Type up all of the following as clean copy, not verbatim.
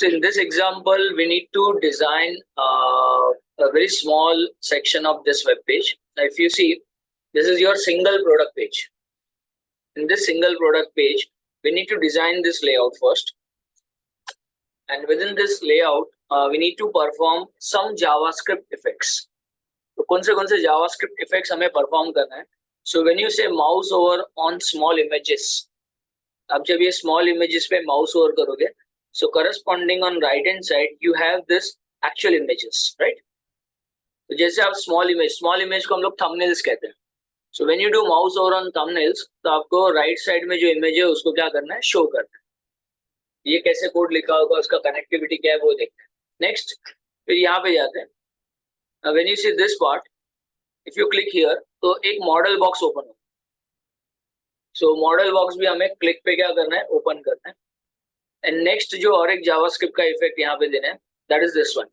So in this example, we need to design a very small section of this web page. Now, if you see, this is your single product page. In this single product page, we need to design this layout first. And within this layout, we need to perform some JavaScript effects. तो कौन से JavaScript effects हमें perform करना है? So when you say mouse over on small images, अब जब ये small images पे mouse over करोगे, so corresponding on right hand side you have this actual images, right? तो जैसे आप small image को हम लोग thumbnails कहते हैं. So when you do mouse over on thumbnails, तो आपको right side में जो image है उसको क्या करना है? Show करना है. ये कैसे कोड लिखा होगा, उसका कनेक्टिविटी क्या है वो देखते हैं. नेक्स्ट फिर यहाँ पे जाते हैं. When you see this part, if you click here तो एक मॉडल बॉक्स ओपन हो. सो मॉडल बॉक्स भी हमें क्लिक पे क्या करना है? ओपन करना है. एंड नेक्स्ट जो और एक जावास्क्रिप्ट का इफेक्ट यहाँ पे देना है, दैट इज दिस वन.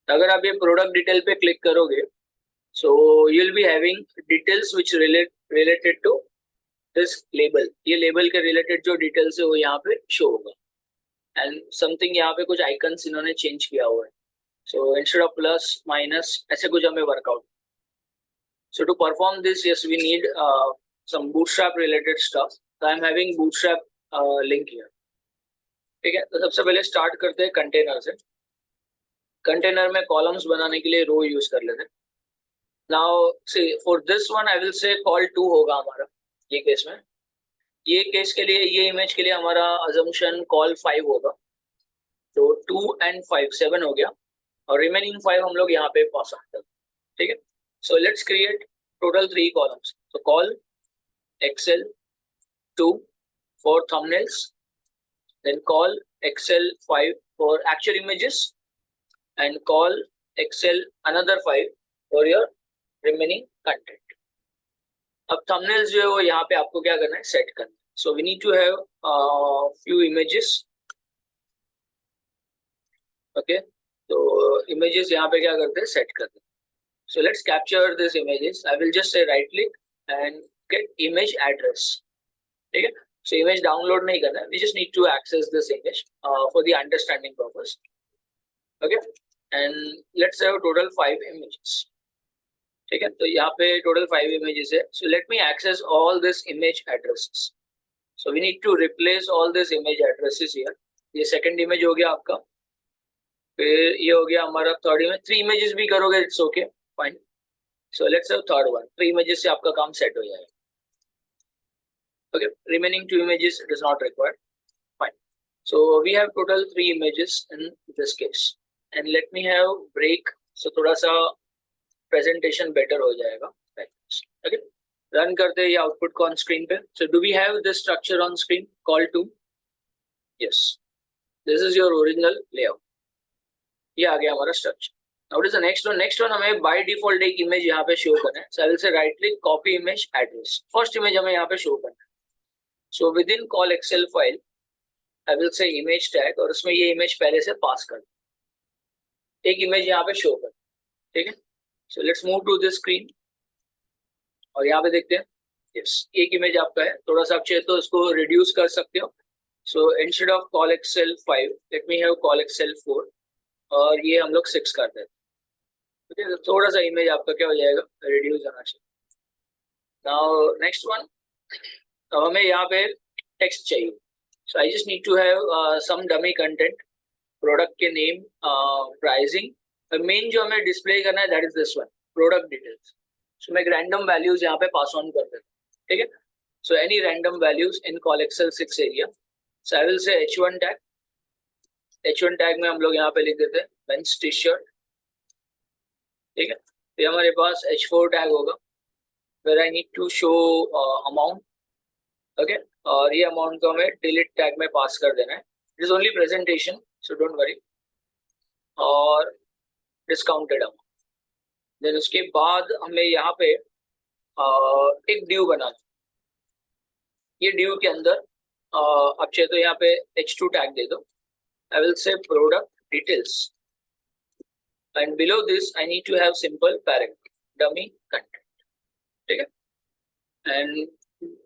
अगर आप ये प्रोडक्ट डिटेल पे क्लिक करोगे, so you will be having details which related to this label. ये लेबल के रिलेटेड जो डिटेल्स है वो यहाँ पे शो होगा. एंड समथिंग यहाँ पे कुछ आइकन्स इन्होंने चेंज किया हुआ है. So instead of plus minus ऐसे कुछ हमें work out. So to perform this, yes we need some bootstrap related stuff. So I am having bootstrap link here. ठीक है, तो सबसे पहले स्टार्ट करते हैं कंटेनर से. कंटेनर में कॉलम्स बनाने के लिए रो यूज कर लेते हैं. Now see for this one I will से कॉल 2 होगा हमारा ये केस में. ये केस के लिए, ये इमेज के लिए हमारा अजम्पशन कॉल 5 होगा. तो 2 and 5 7 हो गया और रिमेनिंग 5 हम लोग यहाँ पे पास आते हैं. ठीक है, so let's create total 3 columns. तो col XL 2 for thumbnails, then col Excel 5 for actual images and col XL another 5 for your remaining content. अब थंबनेल्स जो है वो यहाँ पे आपको क्या करना है? सेट करना है. So we need to have few images. Okay, तो इमेजेस यहाँ पे क्या करते हैं? सेट करते हैं. So let's capture this images. I will just say right click and get image address. ठीक है, सो इमेज डाउनलोड नहीं करना है. We just need to access this image for the understanding purpose. Okay, and let's have total 5 images. ठीक है, तो यहाँ पे टोटल 5 इमेजेस है. So let me access all this image addresses. So we need to replace all this image addresses here. ये second image हो गया आपका. फिर ये हो गया हमारा थर्ड इमेज. 3 इमेजेस भी करोगे it's okay, fine. So let's have third one. 3 images से आपका काम सेट हो जाएगा. Okay, remaining 2 images it is not required, fine. So we have total 3 images in this case. And let me have break. So थोड़ा सा presentation better हो जाएगा. Okay, run करते हैं ये आउटपुट को ऑन स्क्रीन पे. So do we have this structure on screen? Col 2, yes, this is your original layout. ये आ गया हमारा structure. Now what is the next one? Next one हमें बाय डिफॉल्ट एक इमेज यहाँ पे शो करना है. So I will say right click, copy image address. First image हमें यहाँ पे शो करना है. So within col XL file I will say image tag और उसमें ये इमेज पहले से पास कर. एक इमेज यहाँ पे शो कर. ठीक है, so let's move to this screen और यहाँ पे देखते हैं. यस, एक इमेज आपका है. थोड़ा सा आप चाहे तो इसको रिड्यूस कर सकते हो. So instead of call Excel 5 let me have col Excel 4 और ये हम लोग 6 कर देते हैं. ठीक है, थोड़ा सा इमेज आपका क्या हो जाएगा? रिड्यूस होना चाहिए. नाउ नेक्स्ट वन, अब हमें यहाँ पे टेक्स्ट चाहिए. So I just need to have some dummy content. Product के नेम, प्राइसिंग. मेन जो हमें डिस्प्ले करना है that is this one, product details. So मैं एक रैंडम वैल्यूज यहाँ पे पास ऑन कर देता हूँ. ठीक है, so any random values in col xl 6 area. So I will say h1 tag. h1 tag में हम लोग यहाँ पे लिख देते हैं मेंस टी शर्ट. ठीक है, फिर हमारे पास h4 टैग होगा where I need to show amount. Okay, और ये अमाउंट को हमें डिलीट टैग में पास कर देना है. It is only presentation, so don't worry. और डिस्काउंटेड अमाउंट. देन उसके बाद हमें यहाँ पे एक ड्यू बनाना. ये ड्यू के अंदर आप चाहे तो यहाँ पे h2 टैग दे दो. I will say product details and below this I need to have simple paragraph, dummy content. ठीक है, and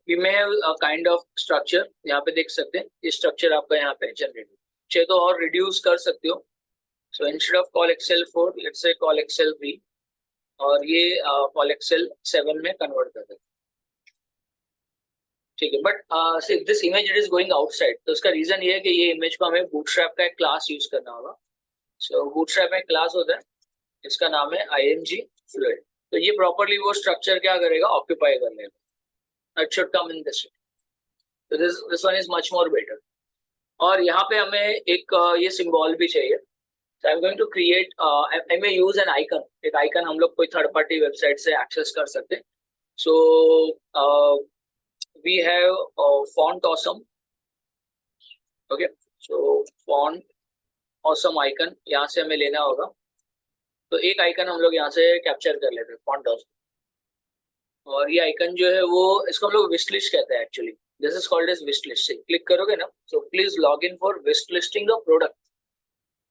we may have a kind of structure. यहाँ पे देख सकते हैं ये स्ट्रक्चर आपका यहाँ पे जनरेट. चाहे तो और रिड्यूस कर सकते हो. So instead of call Excel 4 let's say call excel 3 और ये कॉल एक्सेल 7 में कन्वर्ट कर देते. ठीक है, but this image it is going outside, तो उसका रीजन ये है कि ये इमेज को हमें बूटस्ट्रैप का एक क्लास यूज करना होगा. सो बूटस्ट्रैप में क्लास होता है, इसका नाम है img fluid. तो ये प्रॉपर्ली वो स्ट्रक्चर क्या करेगा, ऑक्यूपाई कर लेगा. It should come in this way. तो this one is much more better. और यहाँ पे हमें एक ये सिंबल भी चाहिए. So I'm going to create, I may use an icon. एक आइकन हम लोग कोई थर्ड पार्टी वेबसाइट से एक्सेस कर सकते हैं. So we have font awesome. Okay, so font awesome icon यहाँ से हमें लेना होगा. तो एक आइकन हम लोग यहाँ से कैप्चर कर लेते हैं, font awesome. और ये आइकन जो है वो इसको हम लोग विश लिस्ट कहते हैं actually. This is called as wish list. Click करोगे ना, so please log in for wish listing the product.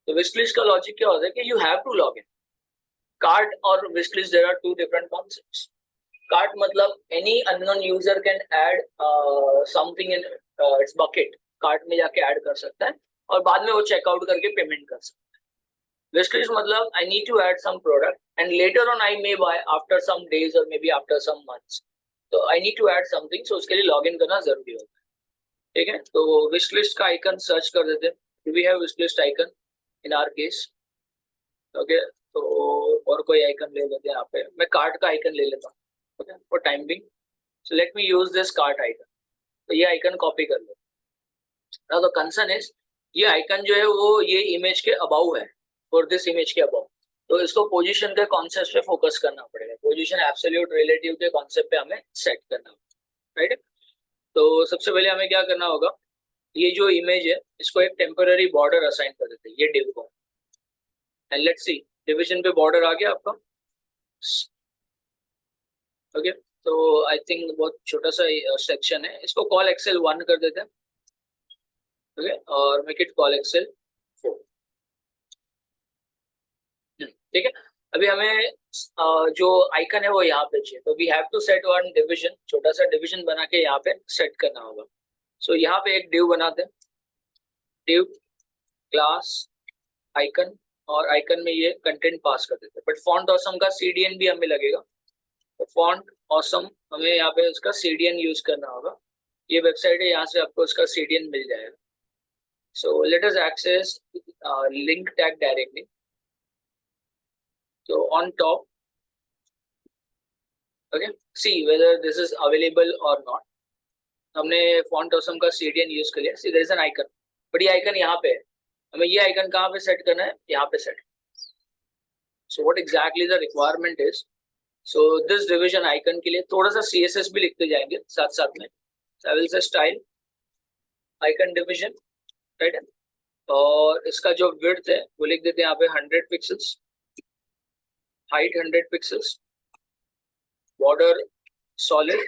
तो विश लिस्ट का लॉजिक क्या होता है कि you have to log in. Cart और wish list there are two different concepts. Cart मतलब any unknown user can add something in its bucket. Cart में जाके ऐड कर सकता है और बाद में वो चेकआउट करके पेमेंट कर सकता है. Wish list मतलब I need to add some product and later on I may buy after some days or maybe after some months. तो I need to add something, so उसके लिए लॉगिन करना जरूरी होता है. ठीक है, तो wish list का आइकन सर्च कर देते हैं. Do we have wish list icon in our case? Okay, तो और कोई आइकन ले लेते हैं. यहाँ पे मैं कार्ट का आइकन ले लेता हूँ. Okay, for time being, so let me use this cart icon. तो ये आइकन कॉपी कर लो. Now the concern is ये आइकन जो है वो ये इमेज के अबाउ है, और दिस इमेज के अबाउ. तो इसको पोजीशन के कॉन्सेप्ट पे फोकस करना पड़ेगा. पोजीशन एब्सोल्यूट रिलेटिव के कॉन्सेप्ट पे हमें सेट करना होगा. राइट. तो सबसे पहले हमें क्या करना होगा, ये जो इमेज है इसको एक टेम्पररी बॉर्डर असाइन कर देते हैं, ये डिव को. एंड लेट्स सी, डिवीजन पे बॉर्डर आ गया आपका. ओके, तो आई थिंक बहुत छोटा सा सेक्शन है, इसको कॉल एक्सेल 1 कर देते हैं. ओके, और मेक इट कॉल एक्सेल 4. ठीक है, अभी हमें जो आइकन है वो यहाँ पे चाहिए. तो we have to set one division, छोटा सा डिवीजन बना के यहाँ पे सेट करना होगा. सो यहाँ पे एक डिव बनाते हैं. डिव क्लास आइकन, और आइकन में ये कंटेंट पास कर देते हैं. बट फॉन्ट ऑसम का CDN भी हमें लगेगा. तो फॉन्ट ऑसम हमें यहाँ पे उसका CDN यूज करना होगा. ये वेबसाइट है, यहाँ से आपको उसका CDN मिल जाएगा. So let us access link tag directly. So on top, okay, see whether this is available or not. हमने font awesome का CDN यूज कर लिया. See there is an icon, but ये आइकन यहाँ पे है. हमें ये आइकन कहाँ पे सेट करना है, यहाँ पे set. So what exactly the requirement is? So this division icon के लिए थोड़ा सा CSS भी लिखते जाएंगे साथ साथ में. So I will say style icon division, right? और इसका जो width है वो लिख देते हैं यहाँ पे 100 pixels, height 100 pixels, border solid.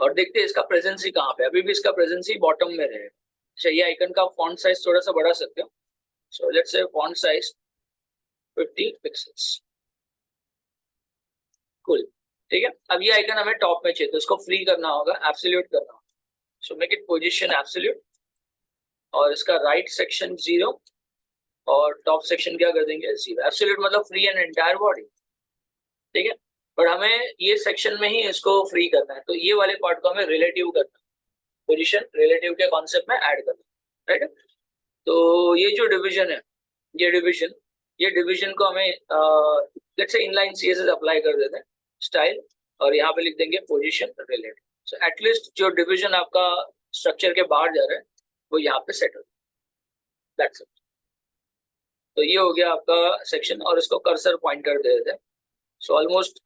और देखते हैं इसका प्रेजेंसी कहाँ पे. अभी भी इसका प्रेजेंसी बॉटम में रहेगा. चाहिए आइकन का फॉन्ट साइज थोड़ा सा बढ़ा सकते हो. सो लेट्स से फॉन्ट साइज 50 पिक्सल्स. कूल. ठीक है, अब ये आइकन हमें टॉप में चाहिए, तो इसको फ्री करना होगा, एब्सोल्यूट करना होगा. So make it position absolute, और इसका राइट सेक्शन 0 और टॉप सेक्शन क्या कर देंगे 0. एब्सोल्यूट मतलब फ्री एंड एंटायर बॉडी. ठीक है, पर हमें ये सेक्शन में ही इसको फ्री करना है. तो ये वाले पार्ट को हमें रिलेटिव करना है, पोजीशन रिलेटिव के कॉन्सेप्ट में ऐड करना है. राइट. तो ये जो डिवीजन है, ये डिवीजन को हमें let's say inline CSS apply कर देते हैं, स्टाइल, और यहाँ पे लिख देंगे पोजीशन रिलेटिव. सो एटलीस्ट जो डिवीजन आपका स्ट्रक्चर के बाहर जा रहा है वो यहाँ पे सेट हो जाए. That's it. तो ये हो गया आपका सेक्शन, और इसको कर्सर पॉइंटर दे देते हैं. सो ऑलमोस्ट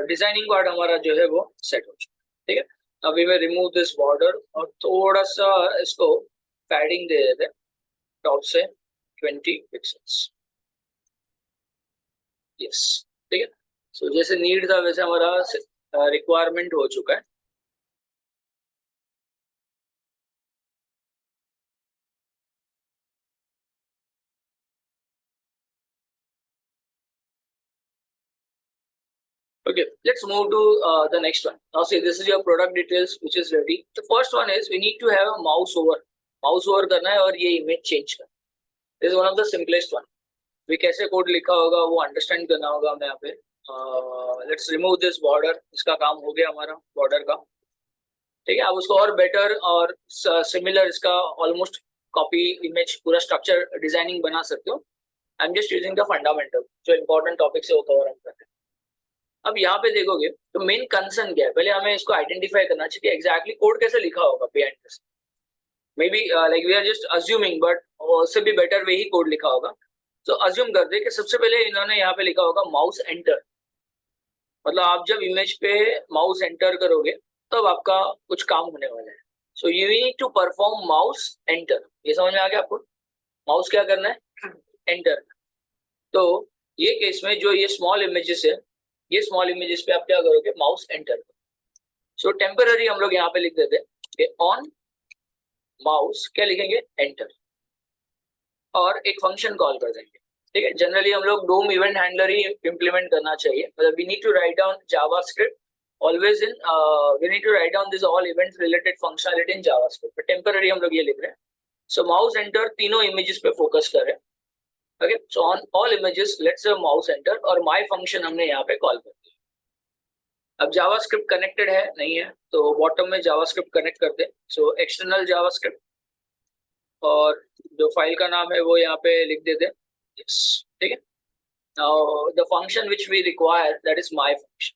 डिजाइनिंग पार्ट हमारा जो है वो सेट हो चुका है. ठीक है, अभी मैं रिमूव दिस बॉर्डर और थोड़ा सा इसको पैडिंग दे देते हैं टॉप से 20 पिक्सल्स. यस, ठीक है. सो जैसे नीड था वैसे हमारा रिक्वायरमेंट हो चुका है. Okay, let's move to the next one. Now see, this is your product details which is ready. The first one is we need to have a mouse over. Mouse over करना है और ये image change करना। This is one of the simplest one. भी कैसे code लिखा होगा वो अंडरस्टैंड करना होगा हमें यहाँ पे। लेट्स रिमूव दिस बॉर्डर, इसका काम हो गया हमारा बॉर्डर का। ठीक है, अब उसको और बेटर और सिमिलर इसका ऑलमोस्ट कॉपी इमेज पूरा स्ट्रक्चर डिजाइनिंग बना सकते हो। I am just using the fundamental, जो इंपॉर्टेंट टॉपिक है वो कवर हम करते हैं। अब यहाँ पे देखोगे तो मेन कंसर्न क्या है, पहले हमें इसको आइडेंटिफाई करना चाहिए कि एग्जैक्टली कोड कैसे लिखा होगा behind this. Maybe like we are just assuming, but उससे भी बेटर वे ही कोड लिखा होगा। तो अज्यूम कर दे कि सबसे पहले इन्होंने यहाँ पे लिखा होगा माउस एंटर। मतलब आप जब इमेज पे माउस एंटर करोगे तब आपका कुछ काम होने वाला है। So you need to perform mouse enter. ये समझ में आ गया आपको? माउस क्या करना है? एंटर। तो ये केस में जो ये स्मॉल इमेजेस है, ये स्मॉल इमेजेस पे आप क्या करोगे? Mouse enter. सो टेम्पररी हम लोग यहाँ पे लिख देते कि ऑन माउस क्या लिखेंगे? एंटर। और एक फंक्शन कॉल कर देंगे। ठीक है, जनरली हम लोग डोम इवेंट हैंडलर ही इंप्लीमेंट करना चाहिए। मतलब we need to write down JavaScript always in, we need to write down this all event related functionality in JavaScript. Temporary हम लोग ये लिख रहे हैं। सो माउस एंटर तीनों इमेजेस पे फोकस कर रहे हैं। Okay, so on all images let's say mouse enter और माय फंक्शन हमने यहाँ पे कॉल कर दिया। अब जावास्क्रिप्ट कनेक्टेड है नहीं है, तो बॉटम में जावास्क्रिप्ट कनेक्ट करते हैं। सो एक्सटर्नल जावास्क्रिप्ट और जो फाइल का नाम है वो यहाँ पे लिख देते हैं। yes, ठीक है। Now the function which we require, that is my function.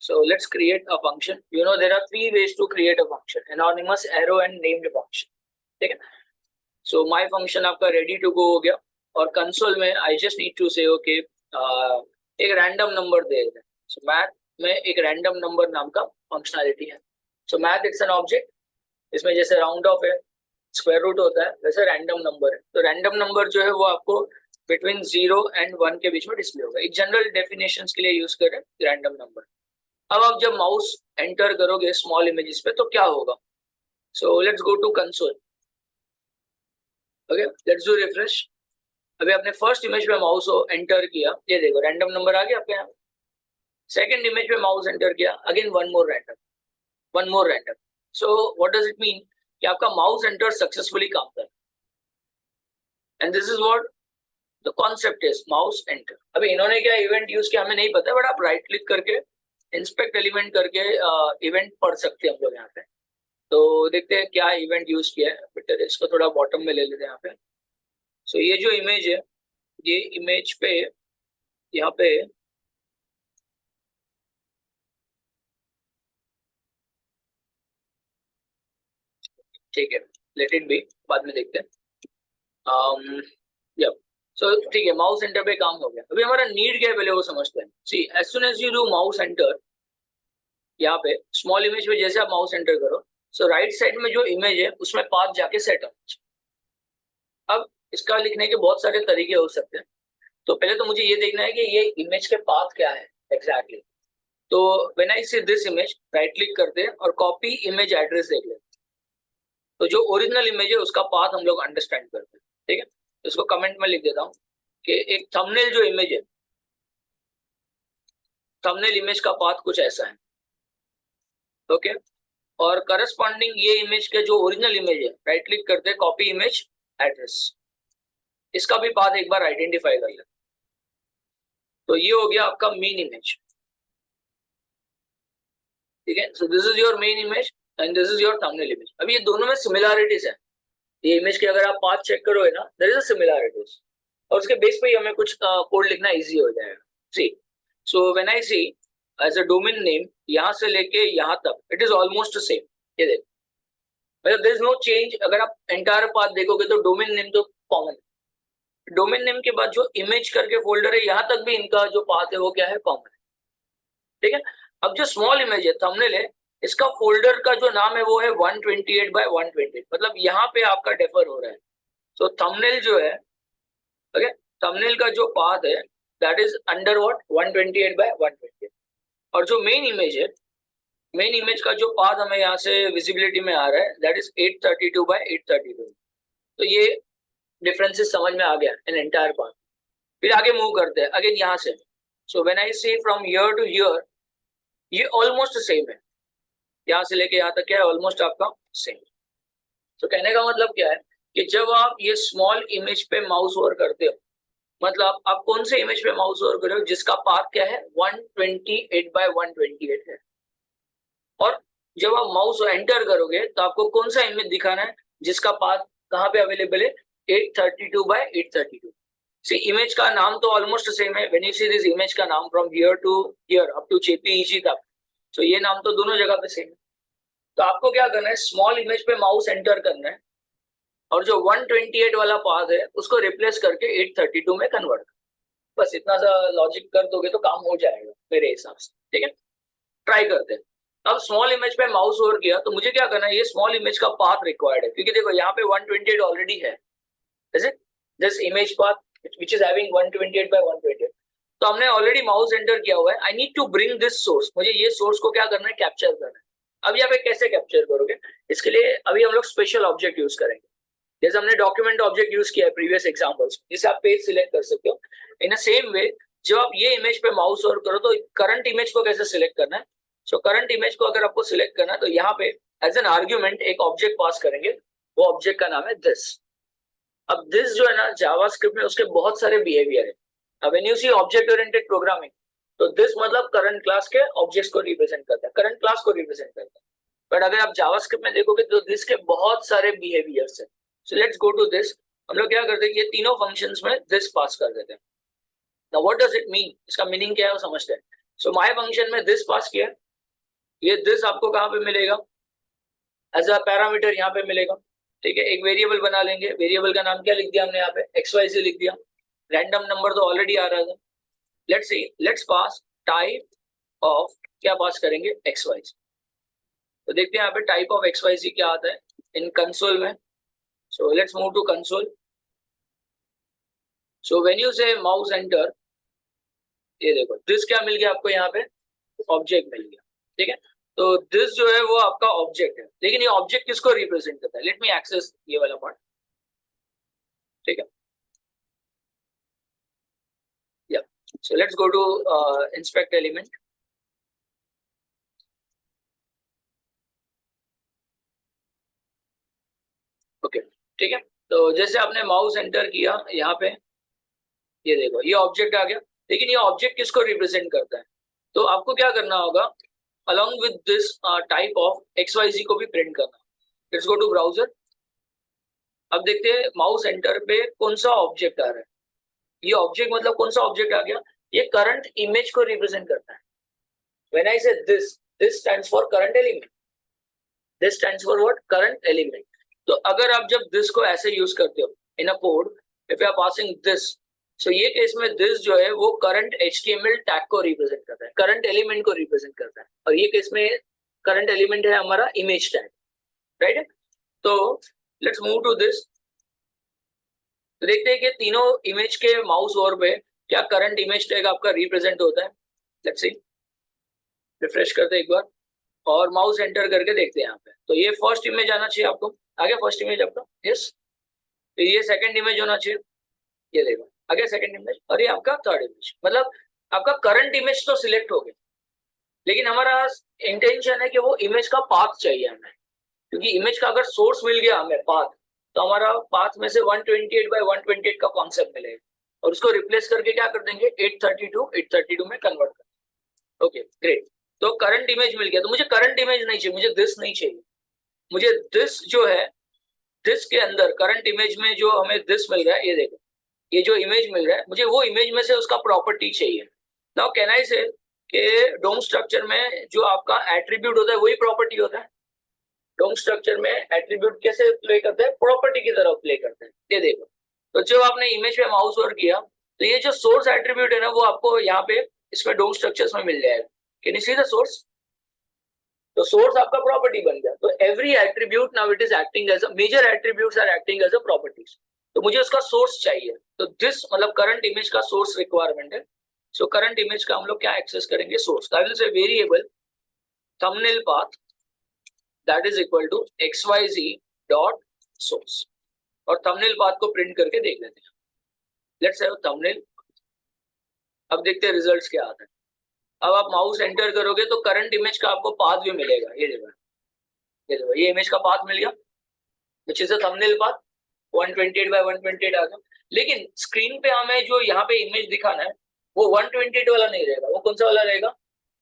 So let's create a function. You know there are three ways to create a function: anonymous, arrow and named function. ठीक है। So my function आपका ready to go हो गया और console में I just need to say okay, एक random number दे दें। So math में एक random number नाम का functionality है। So math it's an object, इसमें जैसे round off है, स्क्वायर रूट होता है, वैसे रैंडम नंबर है। तो रैंडम नंबर जो है वो आपको बिटवीन 0 and 1 के बीच में डिस्प्ले होगा। एक जनरल डेफिनेशंस के लिए यूज करें रैंडम नंबर। अब आप जब माउस एंटर करोगे स्मॉल इमेजेस पे तो क्या होगा? So let's go to console. Okay, let's do refresh. अभी आपने फर्स्ट इमेज पे माउस एंटर किया, ये देखो रैंडम नंबर आ गया आपके यहाँ। सेकंड इमेज पे माउस एंटर किया, again one more random. So what does it mean कि आपका माउस एंटर सक्सेसफुली काम कर। And this is what the concept is mouse enter. अभी इन्होंने क्या इवेंट यूज किया हमें नहीं पता, बट आप राइट क्लिक करके इंस्पेक्ट एलिमेंट करके इवेंट पढ़ सकते हैं हम लोग यहाँ पे। तो देखते हैं क्या इवेंट यूज किया है। बेटर इसको थोड़ा बॉटम में ले लेते हैं यहाँ पे। सो ये जो इमेज है, ये इमेज पे यहाँ पे ठीक है, लेट इट बी, बाद में देखते हैं। सो ठीक है, माउस एंटर पे काम हो गया। अभी हमारा नीड क्या है पहले वो समझते हैं। See as soon as you do mouse enter, यहाँ पे स्मॉल इमेज में जैसे आप माउस एंटर करो, सो राइट साइड में जो इमेज है उसमें पाथ जाके सेट होना। अब इसका लिखने के बहुत सारे तरीके हो सकते हैं। तो पहले तो मुझे ये देखना है कि ये इमेज के पाथ क्या है एग्जैक्टली। तो when I C this image, right click करते हैं और कॉपी इमेज एड्रेस देख लेते हैं। तो जो ओरिजिनल इमेज है उसका पाथ हम लोग अंडरस्टैंड करते हैं। ठीक है, इसको कमेंट में लिख देता हूँ कि एक थंबनेल जो इमेज है, थंबनेल इमेज का पाथ कुछ ऐसा है। ओके, और करस्पॉन्डिंग ये इमेज के जो ओरिजिनल इमेज है, राइट क्लिक करते हैं कॉपी इमेज एड्रेस, इसका भी पाथ एक बार आइडेंटिफाई कर लें। तो ये हो गया आपका मेन इमेज। ठीक है, so this is your main image and this is your thumbnail image. अब ये दोनों में सिमिलरिटीज है। ये इमेज के अगर आप पाथ चेक करोगे ना, देयर इज अ सिमिलरिटीज, और उसके बेस पे ही हमें कुछ कोड लिखना इजी हो जाएगा। See, so when I see as a domain name, यहाँ से लेके यहाँ तक इट इज ऑलमोस्ट सेम। ये देखो, मतलब देयर इज नो चेंज। अगर आप एंटायर पाथ देखोगे तो डोमेन नेम तो कॉमन है। डोमेन नेम के बाद जो इमेज करके फोल्डर है, यहाँ तक भी इनका जो पाथ है वो क्या है? कॉमन है। ठीक है, अब जो स्मॉल इमेज है, थंबनेल है, इसका फोल्डर का जो नाम है वो है 128 by 128। मतलब यहाँ पे आपका डिफर हो रहा है। सो थंबनेल जो है, ओके, थंबनेल का जो पाथ है that is under what 128 by 128। और जो मेन इमेज है, मेन इमेज का जो पाथ हमें यहाँ से विजिबिलिटी में आ रहा है दैट इज 832 by 832। तो ये डिफरेंसेस समझ में आ गया इन एंटायर पाथ। फिर आगे मूव करते हैं अगेन यहाँ से। So when I see from here to here, ये ऑलमोस्ट सेम है। यहाँ से लेके यहाँ तक क्या है? ऑलमोस्ट आपका सेम। तो कहने का मतलब क्या है कि जब आप ये स्मॉल इमेज पे माउस ओवर करते हो, मतलब आप कौन से इमेज पे माउस ओवर कर रहे हो जिसका पाथ क्या है 128 बाय 128 है, और जब आप माउस एंटर करोगे तो आपको कौन सा इमेज दिखाना है जिसका पाथ कहाँ पे अवेलेबल है 832 बाय 832। सी इमेज का नाम तो ऑलमोस्ट सेम है, when you see this image का नाम from here to here up to JPEG तक, तो ये नाम तो दोनों जगह पे सेम है। तो आपको क्या करना है, स्मॉल इमेज पे माउस एंटर करना है और जो 128 वाला पाथ है उसको रिप्लेस करके 832 में कन्वर्ट कर, बस इतना सा लॉजिक कर दोगे तो काम हो जाएगा मेरे हिसाब से। ठीक है, ट्राई करते हैं। अब स्मॉल इमेज पे माउस ओवर किया तो मुझे क्या करना है, ये स्मॉल इमेज का पाथ रिक्वायर्ड है, क्योंकि देखो यहाँ पे 128 ऑलरेडी है, this image path which is having 128 by 128, तो हमने ऑलरेडी माउस एंटर किया हुआ है। I need to bring this source, मुझे ये सोर्स को क्या करना है, कैप्चर करना है। अब यहाँ पे कैसे कैप्चर करोगे, इसके लिए अभी हम लोग स्पेशल ऑब्जेक्ट यूज करेंगे, जैसे हमने डॉक्यूमेंट ऑब्जेक्ट यूज किया है प्रीवियस एग्जांपल्स, जिसे आप पेज सिलेक्ट कर सकते हो। इन अ सेम वे जब आप ये इमेज पे माउस ओवर करो तो करंट इमेज को कैसे सिलेक्ट करना है। सो करंट इमेज को अगर आपको सिलेक्ट करना है तो यहाँ पे एज एन आर्ग्यूमेंट एक ऑब्जेक्ट पास करेंगे, वो ऑब्जेक्ट का नाम है दिस। अब दिस जो है ना जावास्क्रिप्ट में उसके बहुत सारे बिहेवियर है। अब when you see object oriented programming, तो दिस मतलब करंट क्लास के ऑब्जेक्ट्स को रिप्रेजेंट करता है, करंट क्लास को रिप्रेजेंट करता है। बट अगर आप जावास्क्रिप्ट में देखोगे तो दिस के बहुत सारे बिहेवियर्स है। So let's go to this. हम लोग क्या करते हैं, ये तीनों फंक्शंस में दिस पास कर देते हैं। Now what does it mean, इसका मीनिंग क्या है वो समझते हैं। सो माय फंक्शन में दिस पास किया, ये दिस आपको कहाँ पे मिलेगा, एज अ पैरामीटर यहाँ पे मिलेगा। ठीक है, एक वेरिएबल बना लेंगे, वेरिएबल का नाम क्या लिख दिया हमने यहाँ पे XYZ लिख दिया, रैंडम नंबर तो ऑलरेडी आ रहा था। Let's see, let's pass type of, क्या पास करेंगे, XYZ। तो देखते हैं यहाँ पे टाइप ऑफ XYZ क्या आता है इन कंसोल में। So let's move to console. So when you say mouse enter, ये देखो दिस क्या मिल गया आपको, यहाँ पे ऑब्जेक्ट मिल गया। ठीक है, तो दिस जो है वो आपका ऑब्जेक्ट है, लेकिन ये ऑब्जेक्ट किसको रिप्रेजेंट करता है, लेट मी एक्सेस ये वाला पार्ट। ठीक है, या so let's go to inspect element. Okay, ठीक है, तो जैसे आपने माउस एंटर किया यहाँ पे, ये देखो ये ऑब्जेक्ट आ गया, लेकिन ये ऑब्जेक्ट किसको रिप्रेजेंट करता है, तो आपको क्या करना होगा, along with this type of XYZ को भी प्रिंट करना। Let's go to browser. अब देखते हैं माउस एंटर पे कौन सा ऑब्जेक्ट आ रहा है। ये ऑब्जेक्ट मतलब कौन सा ऑब्जेक्ट आ गया, ये करंट इमेज को रिप्रेजेंट करता है। व्हेन आई से this stands for current element, this stands for what, current element. तो अगर आप जब दिस को ऐसे यूज करते हो in a code, if you are passing this, so ये केस में दिस जो है वो करंट HTML टैग को रिप्रेजेंट करता है, करंट एलिमेंट को रिप्रेजेंट करता है, और ये केस में करंट एलिमेंट है हमारा इमेज टैग, राइट। तो लेट्स मूव टू दिस। तो देखते हैं कि तीनों इमेज के माउस ओवर पे क्या करंट इमेज टैग आपका रिप्रेजेंट होता है। लेट्स सी, रिफ्रेश करते हैं एक बार और माउस एंटर करके देखते हैं यहाँ पे। तो ये फर्स्ट इमेज आना चाहिए आपको, आगे फर्स्ट इमेज आपका, यस। तो ये सेकंड इमेज होना चाहिए, ये देखो आगे सेकंड इमेज, और ये आपका थर्ड इमेज। मतलब आपका करंट इमेज तो सिलेक्ट हो गया, लेकिन हमारा इंटेंशन है कि वो इमेज का पाथ चाहिए हमें, क्योंकि इमेज का अगर सोर्स मिल गया हमें पाथ, तो हमारा पाथ में से 128 बाय 128 का कॉन्सेप्ट मिलेगा, और उसको रिप्लेस करके क्या कर देंगे 832 में कन्वर्ट कर। ओके ग्रेट, तो करंट इमेज मिल गया। तो मुझे करंट इमेज नहीं चाहिए, मुझे दिस नहीं चाहिए, मुझे दिस जो है, दिस के अंदर करंट इमेज में जो हमें दिस मिल रहा है, ये देखो ये जो इमेज मिल रहा है, मुझे वो इमेज में से उसका प्रॉपर्टी चाहिए। नाउ कैन आई से कि डोम स्ट्रक्चर में जो आपका एट्रीब्यूट होता है वही प्रॉपर्टी होता है। डोम स्ट्रक्चर में एट्रीब्यूट कैसे प्ले करते हैं, प्रॉपर्टी की तरह प्ले करते हैं। ये देखो, तो जब आपने इमेज पे माउस ओवर किया तो ये जो सोर्स एट्रीब्यूट है ना वो आपको यहाँ पे इसमें डोम स्ट्रक्चर्स में मिल जाएगा। Can you see the source, तो सोर्स आपका प्रॉपर्टी बन गया। तो every attribute now it is acting as a major attributes are acting as a properties, तो मुझे उसका सोर्स चाहिए। तो दिस मतलब करंट इमेज का सोर्स रिक्वायरमेंट है। सो करंट इमेज का हम लोग क्या एक्सेस करेंगे, source. I will say variable thumbnail path that is equal to XYZ dot source, और थंबनेल पाथ को प्रिंट करके देख लेते हैं। Let's have thumbnail. अब देखते हैं रिजल्ट्स क्या आता है। अब आप माउस एंटर करोगे तो करंट इमेज का आपको पाथ भी मिलेगा, ये देखो ये देखो ये इमेज का पाथ मिल गया। Which is a thumbnail path 128 by 128 आ गया। लेकिन स्क्रीन पे हमें जो यहाँ पे इमेज दिखाना है वो 128 वाला नहीं रहेगा, वो कौन सा वाला रहेगा,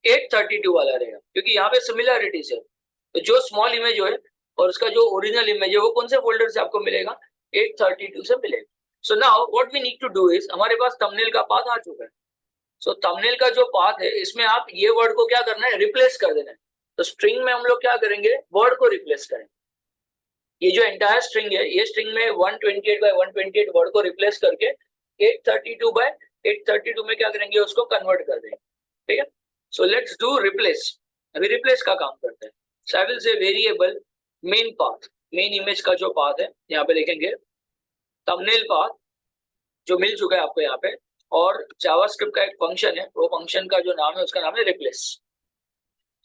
832 वाला रहेगा, क्योंकि यहाँ पे सिमिलरिटीज है। तो जो स्मॉल इमेज है और उसका जो ओरिजिनल इमेज है वो कौन से फोल्डर से आपको मिलेगा, 832 से मिलेगा। So now what we need to do is, हमारे पास थंबनेल का पाथ आ चुका है। सो थंबनेल का जो पाथ है इसमें आप ये वर्ड को क्या करना है, रिप्लेस कर देना है। तो स्ट्रिंग में हम लोग क्या करेंगे, वर्ड को रिप्लेस करेंगे। ये जो एंटायर स्ट्रिंग है, ये स्ट्रिंग में 128 by 128 वर्ड को रिप्लेस करके 832 by 832 में क्या करेंगे, उसको कन्वर्ट कर देंगे। ठीक है, सो लेट्स डू रिप्लेस। अभी रिप्लेस का काम करते हैं। So I will say variable main path, main image का जो पाथ है यहाँ पे लिखेंगे थंबनेल पाथ जो मिल चुका है आपको यहाँ पे, और जावास्क्रिप्ट का एक फंक्शन है, वो फंक्शन का जो नाम है उसका नाम है रिप्लेस।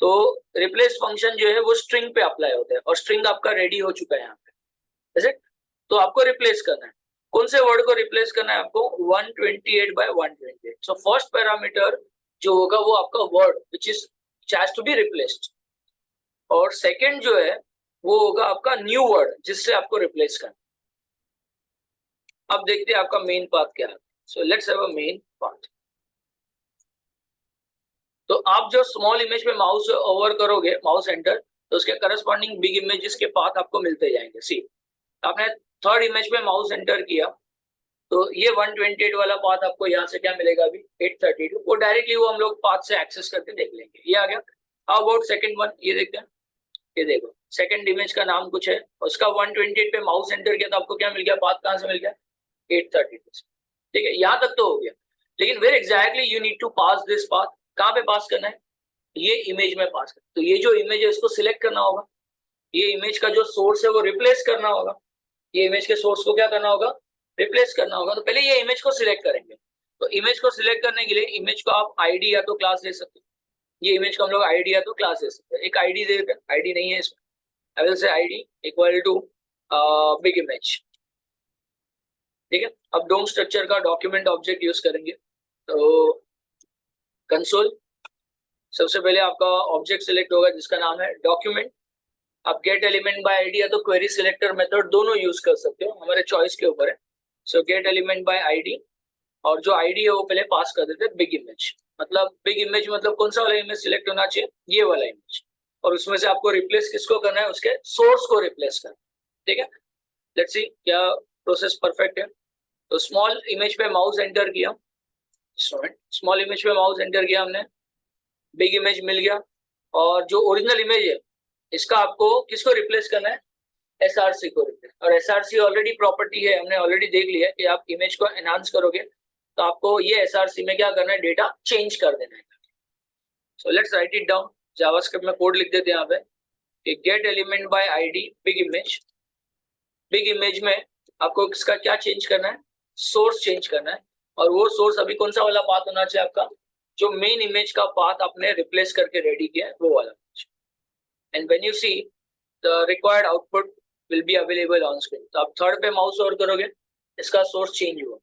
तो रिप्लेस फंक्शन जो है वो स्ट्रिंग पे अप्लाई होता है और स्ट्रिंग आपका रेडी हो चुका है यहाँ पे, ऐसे। तो आपको रिप्लेस करना है, कौन से वर्ड को रिप्लेस करना है आपको, 128 by 128। सो फर्स्ट पैरामीटर जो होगा वो आपका word which is has to be replaced, और सेकंड जो है वो होगा आपका न्यू वर्ड जिससे आपको रिप्लेस करना। अब देखते हैं आपका मेन पाथ क्या है। So let's have a main path. तो आप जो स्मॉल इमेज पे माउस ओवर करोगे, माउस एंटर, तो उसके करस्पॉन्डिंग बिग इमेजेस के पाथ आपको मिलते जाएंगे। सी, आपने थर्ड इमेज पे माउस एंटर किया तो ये 128 वाला पाथ आपको यहाँ से क्या मिलेगा, अभी 832, वो डायरेक्टली वो हम लोग पाथ से एक्सेस करके देख लेंगे। ये आ गया। हाउ अबाउट सेकंड वन, ये देखते हैं। ये देखो, सेकंड इमेज का नाम कुछ है, उसका 128 पे माउस एंटर किया तो आपको क्या मिल गया, पाथ कहाँ से मिल गया, 832। ठीक है, यहाँ तक तो हो गया। लेकिन where exactly you need to pass this path, कहाँ पे पास करना है, ये इमेज में पास करना। तो ये जो इमेज है इसको सिलेक्ट करना होगा, ये इमेज का जो सोर्स है वो रिप्लेस करना होगा, ये इमेज के सोर्स को क्या करना होगा, रिप्लेस करना होगा। तो पहले ये इमेज को सिलेक्ट करेंगे। तो इमेज को सिलेक्ट करने के लिए इमेज को आप आईडी या तो क्लास दे सकते हैं, ये इमेज को हम लोग आईडी या तो क्लास दे सकते हैं। एक आईडी दे देते हैं, आईडी नहीं है इसमें, I will say ID equal to big image. ठीक है, अब डोम स्ट्रक्चर का डॉक्यूमेंट ऑब्जेक्ट यूज करेंगे। तो कंसोल, सबसे पहले आपका ऑब्जेक्ट सिलेक्ट होगा जिसका नाम है डॉक्यूमेंट। आप गेट एलिमेंट बाय आईडी या तो क्वेरी सिलेक्टर मेथड दोनों यूज कर सकते हो, हमारे चॉइस के ऊपर है। सो गेट एलिमेंट बाय आईडी, और जो आईडी है वो पहले पास कर देते हैं बिग इमेज। मतलब बिग इमेज मतलब कौन सा वाला इमेज सिलेक्ट होना चाहिए, ये वाला इमेज, और उसमें से आपको रिप्लेस किसको करना है, उसके सोर्स को रिप्लेस करना। ठीक है, लेट्स सी क्या प्रोसेस परफेक्ट है। तो स्मॉल इमेज पे माउस एंटर किया, स्मॉल इमेज पे माउस एंटर किया हमने, बिग इमेज मिल गया, और जो ओरिजिनल इमेज है इसका आपको किसको रिप्लेस करना है, एसआरसी को रिप्लेस। और एसआरसी ऑलरेडी प्रॉपर्टी है, हमने ऑलरेडी देख लिया कि आप इमेज को एनहांस करोगे तो आपको ये एसआरसी में क्या करना है, डेटा चेंज कर देना है। So let's write it down, JavaScript में कोड लिख देते हैं यहाँ पे कि gate element by ID big image. Big image में आपको इसका क्या चेंज करना है, सोर्स चेंज करना है, और वो सोर्स अभी कौन सा वाला पाथ होना चाहिए आपका, जो मेन इमेज का पाथ आपने रिप्लेस करके रेडी किया है वो वाला। And when you see the required output will be available on screen. तो आप थर्ड पे माउस ओवर करोगे, इसका सोर्स चेंज हुआ,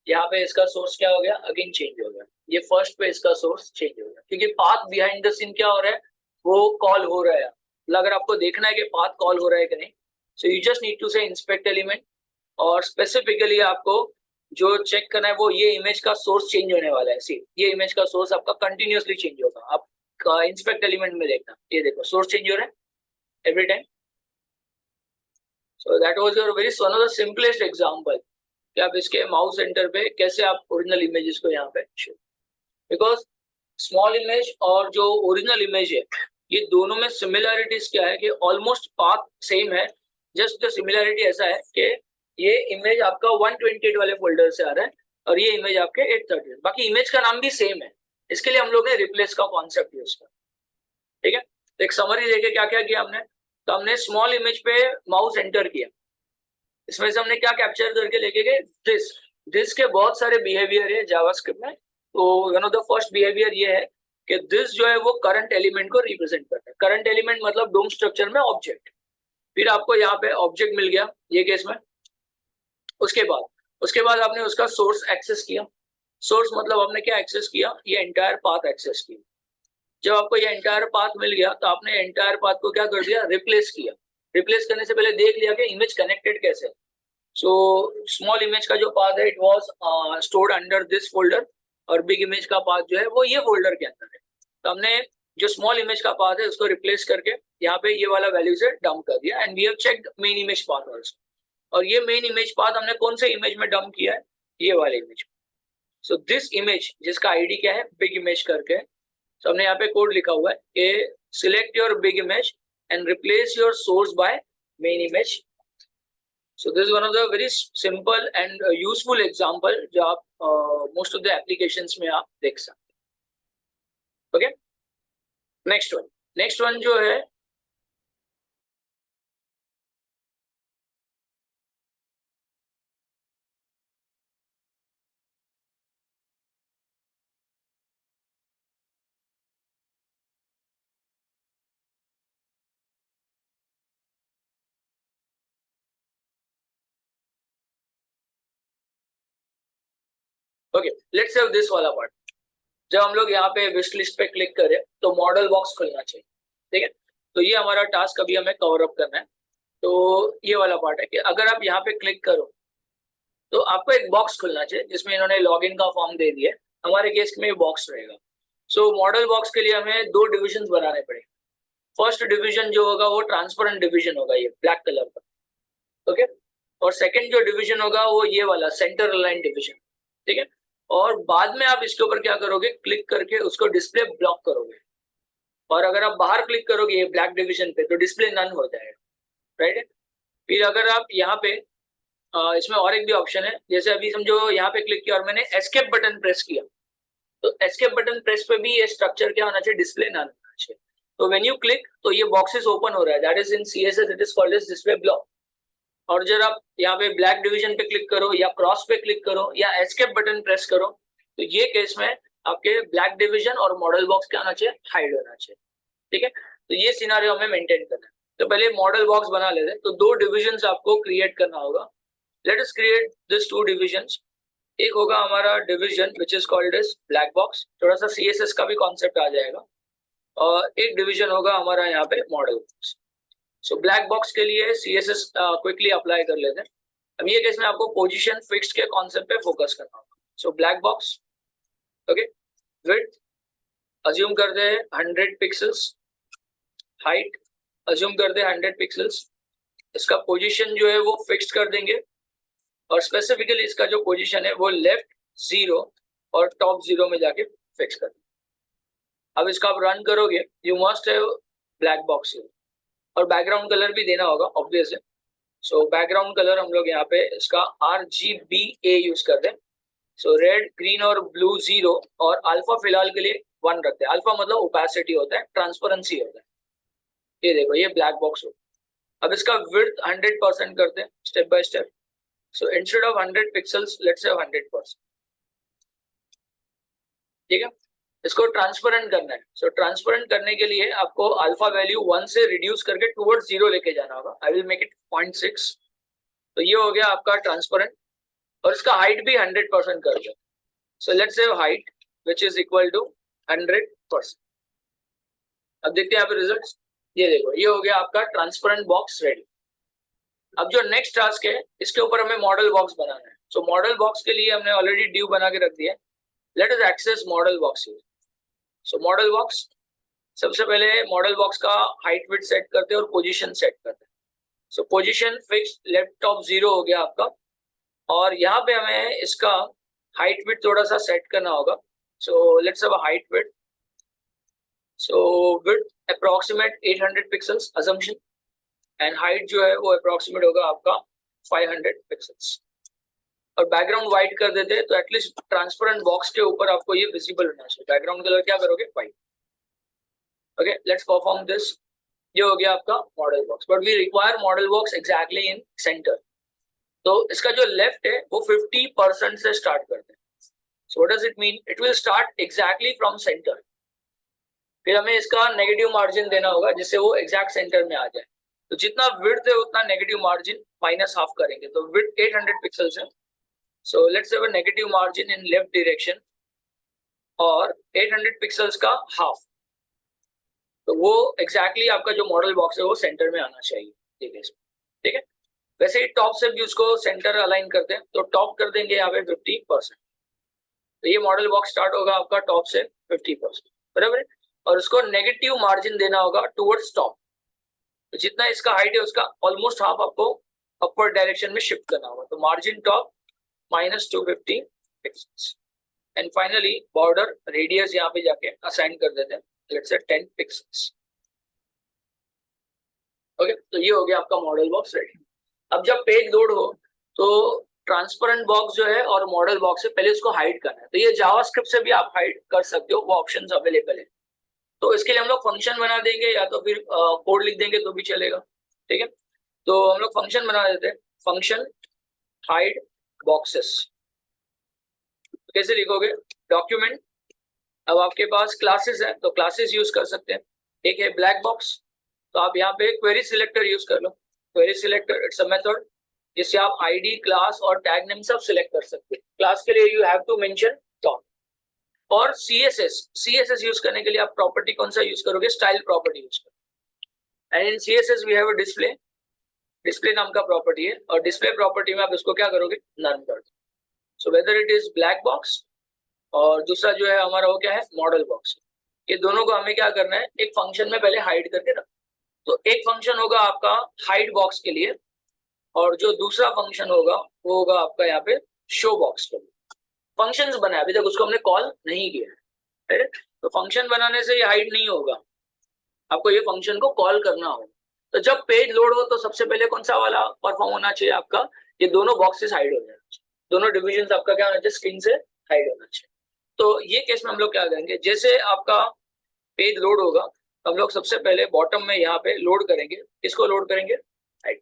यहाँ पे इसका सोर्स क्या हो गया, अगेन चेंज हो गया। ये फर्स्ट पे इसका सोर्स चेंज हो गया, क्योंकि पाथ बिहाइंड द सीन क्या हो रहा है, वो कॉल हो रहा है। अगर आपको देखना है कि पाथ कॉल हो रहा है कि नहीं, so you just need to say inspect element, और स्पेसिफिकली आपको जो चेक करना है वो ये इमेज का सोर्स चेंज होने वाला है। सी, ये इमेज का सोर्स आपका कंटिन्यूअसली चेंज होगा। आप इंस्पेक्ट एलिमेंट में देखना, ये देखो सोर्स चेंज हो रहा है every time. So that was your one of the simplest example कि आप इसके माउस एंटर पे कैसे आप ओरिजिनल इमेजेस को यहाँ पे शो, बिकॉज स्मॉल इमेज और जो ओरिजिनल इमेज है ये दोनों में सिमिलरिटीज क्या है कि ऑलमोस्ट पाथ सेम है। जस्ट द सिमिलरिटी ऐसा है कि ये इमेज आपका 128 वाले फोल्डर से आ रहा है और ये इमेज आपके 830, बाकी इमेज का नाम भी सेम है। इसके लिए हम लोग ने रिप्लेस का कॉन्सेप्ट यूज किया। ठीक है, एक समरी देके क्या क्या किया हमने, तो हमने स्मॉल इमेज पे माउस एंटर किया, इसमें से हमने क्या कैप्चर करके लेके गए, दिस के बहुत सारे बिहेवियर है जावास्क्रिप्ट में। तो one of the first behaviour ये है कि दिस जो है वो करंट एलिमेंट को रिप्रेजेंट करता है। करंट एलिमेंट मतलब डोम स्ट्रक्चर में ऑब्जेक्ट। फिर आपको यहाँ पे ऑब्जेक्ट मिल गया ये केस में। उसके बाद आपने उसका सोर्स एक्सेस किया। सोर्स मतलब आपने क्या एक्सेस किया, ये एंटायर पाथ एक्सेस किया। जब आपको ये एंटायर पाथ मिल गया तो आपने एंटायर पाथ को क्या कर दिया, रिप्लेस किया। रिप्लेस करने से पहले देख लिया कि इमेज कनेक्टेड कैसे है। सो स्मॉल इमेज का जो पाथ है it was stored under this folder, और बिग इमेज का पाथ जो है वो ये फोल्डर के अंदर है। तो हमने जो स्मॉल इमेज का पाथ है उसको रिप्लेस करके यहाँ पे ये वाला वैल्यू से डंप कर दिया, and we have checked main image path also. और ये मेन इमेज पाथ हमने कौन से इमेज में डंप किया है, ये वाले इमेज। सो दिस इमेज जिसका आईडी क्या है, बिग इमेज करके, तो हमने यहाँ पे कोड लिखा हुआ है कि select your big image and replace your source by main image. So this is one of the very simple and useful example जो आप most of the applications में आप देख सकते हैं। Okay? Next one जो है ओके, लेट्स हैव दिस वाला पार्ट। जब हम लोग यहाँ पे विश लिस्ट पे क्लिक करें तो मॉडल बॉक्स खुलना चाहिए, ठीक है। तो ये हमारा टास्क अभी हमें कवर अप करना है। तो ये वाला पार्ट है कि अगर आप यहाँ पे क्लिक करो तो आपको एक बॉक्स खुलना चाहिए जिसमें इन्होंने लॉगिन का फॉर्म दे दिया है। हमारे केस में बॉक्स रहेगा। सो मॉडल बॉक्स के लिए हमें 2 डिविजन बनाने पड़ेंगे। फर्स्ट डिवीजन जो होगा वो ट्रांसपेरेंट डिवीजन होगा, ये ब्लैक कलर का, ओके। और सेकंड जो डिवीजन होगा वो ये वाला सेंटर अलाइन डिवीजन, ठीक है। और बाद में आप इसके ऊपर क्या करोगे, क्लिक करके उसको डिस्प्ले ब्लॉक करोगे। और अगर आप बाहर क्लिक करोगे ये ब्लैक डिवीजन पे तो डिस्प्ले नन हो जाएगा, राइट। फिर अगर आप यहाँ पे इसमें और एक भी ऑप्शन है, जैसे अभी समझो यहाँ पे क्लिक किया और मैंने एस्केप बटन प्रेस किया, तो एस्केप बटन प्रेस पे भी ये स्ट्रक्चर क्या होना चाहिए, डिस्प्ले नन होना चाहिए। तो व्हेन यू क्लिक तो ये बॉक्सेस ओपन हो रहा है, that is in CSS it is called as display block. और जब आप यहाँ पे ब्लैक डिवीजन पे क्लिक करो या क्रॉस पे क्लिक करो या एस्केप बटन प्रेस करो, तो ये केस में आपके ब्लैक डिवीजन और मॉडल बॉक्स क्या होना चाहिए, हाइड होना चाहिए, ठीक है। तो ये सिनारियो हमें मेंटेन करना है। तो पहले मॉडल बॉक्स बना लेते हैं। तो 2 डिविजन्स आपको क्रिएट करना होगा। Let us create this 2 divisions. एक होगा हमारा division which is called as black box, थोड़ा सा सीएसएस का भी कॉन्सेप्ट आ जाएगा। और एक डिवीजन होगा हमारा यहाँ पे model box. So black box के लिए सीएसएस क्विकली अप्लाई कर लेते हैं। अब ये केस में आपको पोजीशन फिक्स्ड के कॉन्सेप्ट पे फोकस करना होगा। So black box, okay, width assume कर दे 100 पिक्सेल्स, हाइट अज्यूम कर दे 100 पिक्सेल्स। इसका पोजीशन जो है वो फिक्स्ड कर देंगे, और स्पेसिफिकली इसका जो पोजीशन है वो लेफ्ट 0 और टॉप 0 में जाके फिक्स कर देंगे। अब इसका आप रन करोगे, you must have black box here. और बैकग्राउंड कलर भी देना होगा ऑब्वियस है। सो बैकग्राउंड कलर हम लोग यहाँ पे इसका RGBA यूज कर दें। सो रेड, ग्रीन और ब्लू 0, और अल्फा फिलहाल के लिए 1 रखते हैं। अल्फा मतलब ओपेसिटी होता है, ट्रांसपेरेंसी होता है। ये देखो ये ब्लैक बॉक्स हो। अब इसका विड्थ 100% करते हैं step by step. So instead of 100 pixels let's have 100%, ठीक है। इसको ट्रांसपेरेंट करना है। सो ट्रांसपेरेंट करने के लिए आपको अल्फा वैल्यू 1 से रिड्यूस करके टुवर्ड्स 0 लेके जाना होगा। I will make it 0.6। तो ये हो गया आपका ट्रांसपेरेंट। और इसका हाइट भी 100% कर दो। So let's say height which is equal to 100%। अब देखते हैं यहाँ पे रिजल्ट्स। ये देखो ये हो गया आपका ट्रांसपेरेंट बॉक्स रेडी। अब जो नेक्स्ट टास्क है इसके ऊपर हमें मॉडल बॉक्स बनाना है। सो मॉडल बॉक्स के लिए हमने ऑलरेडी ड्यू बना के रख दिया है। Let us access modal box. So modal box, सबसे पहले मॉडल बॉक्स का हाइट विड्थ सेट करते हैं और पोजीशन सेट करते हैं। So position fix left top 0 हो गया आपका। और यहाँ पे हमें इसका हाइट विड्थ थोड़ा सा सेट करना होगा। So let's have a height width. So width approximate 800 pixels assumption, and height जो है वो अप्रॉक्सीमेट होगा आपका 500 पिक्सेल्स। और बैकग्राउंड व्हाइट कर देते हैं तो एटलीस्ट ट्रांसपेरेंट बॉक्स के ऊपर आपको ये विजिबल होना चाहिए। बैकग्राउंड कलर क्या करोगे, white. Okay, let's perform this. ये हो गया आपका model box, but we require model box exactly in centre. तो इसका जो लेफ्ट है वो 50% से स्टार्ट करते हैं। सो what does it mean, it will start exactly from centre. फिर हमें इसका नेगेटिव मार्जिन देना होगा जिससे वो एग्जैक्ट सेंटर में आ जाए। तो जितना विड्थ है उतना नेगेटिव मार्जिन -1/2 करेंगे। तो विड्थ 800 पिक्सेल्स है। So let's have a negative margin in left direction, और 800 पिक्सेल्स का हाफ। तो वो एग्जैक्टली आपका जो मॉडल बॉक्स है वो सेंटर में आना चाहिए। ये केस में, ठीक है। वैसे ही टॉप से भी उसको सेंटर अलाइन करते हैं, तो टॉप कर देंगे यहाँ पे 50%। तो ये मॉडल बॉक्स स्टार्ट होगा आपका टॉप से 50%, बराबर है। और उसको नेगेटिव मार्जिन देना होगा टुवर्ड्स टॉप, तो जितना इसका हाइट है उसका ऑलमोस्ट हाफ आपको अपवर्ड डायरेक्शन में शिफ्ट करना होगा। तो margin top -250 pixels. And finally border radius यहाँ पे जाके असाइन कर देते हैं, लेट्स से 10 पिक्सेल्स। ओके, तो ये हो गया आपका मॉडल बॉक्स रेडी। अब जब पेज लोड हो तो ट्रांसपेरेंट बॉक्स जो है और मॉडल बॉक्स है, पहले उसको हाइड करना है। तो ये जावास्क्रिप्ट से भी आप हाइड कर सकते हो, वो ऑप्शंस अवेलेबल है। तो इसके लिए हम लोग फंक्शन बना देंगे या तो फिर कोड लिख देंगे तो भी चलेगा, ठीक है। तो हम लोग फंक्शन बना देते हैं, फंक्शन हाइड बॉक्सेस। कैसे लिखोगे, डॉक्यूमेंट, अब आपके पास क्लासेस है तो क्लासेस यूज कर सकते हैं। एक है ब्लैक बॉक्स, तो आप यहाँ पे क्वेरी सिलेक्टर यूज कर लो। Query selector it's a method जिससे आप आईडी, क्लास और टैग नेम सब सिलेक्ट कर सकते हैं। क्लास के लिए you have to mention top. और सीएसएस यूज करने के लिए आप प्रॉपर्टी कौन सा यूज करोगे, स्टाइल प्रॉपर्टी यूज करोगे। And in CSS we have a display, display नाम का प्रॉपर्टी है, और डिस्प्ले प्रॉपर्टी में आप इसको क्या करोगे, नन कर दो। So whether it is black box और दूसरा जो है हमारा वो क्या है, मॉडल बॉक्स, ये दोनों को हमें क्या करना है, एक फंक्शन में पहले हाइड करके रखना। तो एक फंक्शन होगा आपका हाइड बॉक्स के लिए, और जो दूसरा फंक्शन होगा वो होगा आपका यहाँ पे शो बॉक्स के लिए। फंक्शंस बनाए, अभी तक उसको हमने कॉल नहीं किया है, तो फंक्शन बनाने से ये हाइड नहीं होगा, आपको ये फंक्शन को कॉल करना होगा। तो जब पेज लोड हो तो सबसे पहले कौन सा वाला परफॉर्म होना चाहिए आपका, ये दोनों बॉक्सेस हाइड हो जाना चाहिए, दोनों डिविजन आपका क्या होना चाहिए, स्क्रीन से हाइड होना चाहिए। तो ये केस में हम लोग क्या करेंगे, जैसे आपका पेज लोड होगा हम लोग सबसे पहले बॉटम में यहाँ पे लोड करेंगे, किसको लोड करेंगे, हाइड,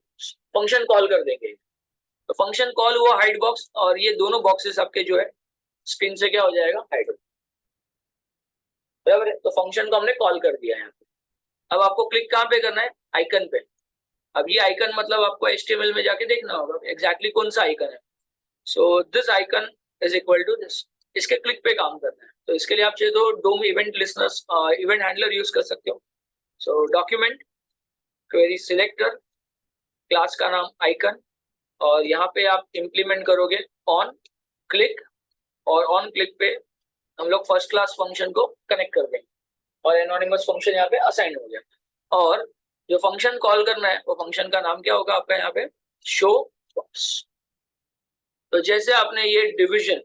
फंक्शन कॉल कर देंगे। तो फंक्शन कॉल हुआ हाइड बॉक्स, और ये दोनों बॉक्सेस आपके जो है स्क्रीन से क्या हो जाएगा, हाइड हो, बराबर है। तो फंक्शन को हमने कॉल कर दिया है। अब आपको क्लिक कहाँ पे करना है, आइकन पे। अब ये आइकन मतलब आपको HTML में जाके देखना होगा एग्जैक्टली कौन सा आइकन है। So this icon is equal to this, इसके क्लिक पे काम करना है। तो इसके लिए आप चाहिए तो DOM event listeners event handler use कर सकते हो। So document, query selector, class का नाम आइकन, और यहाँ पे आप इम्प्लीमेंट करोगे ऑन क्लिक, और ऑन क्लिक पे हम लोग फर्स्ट क्लास फंक्शन को कनेक्ट कर देंगे, और एनोनिमस फंक्शन यहाँ पे असाइन हो गया। और जो फंक्शन कॉल करना है वो फंक्शन का नाम क्या होगा आपका यहाँ पे, शो बॉक्स। तो जैसे आपने ये डिवीजन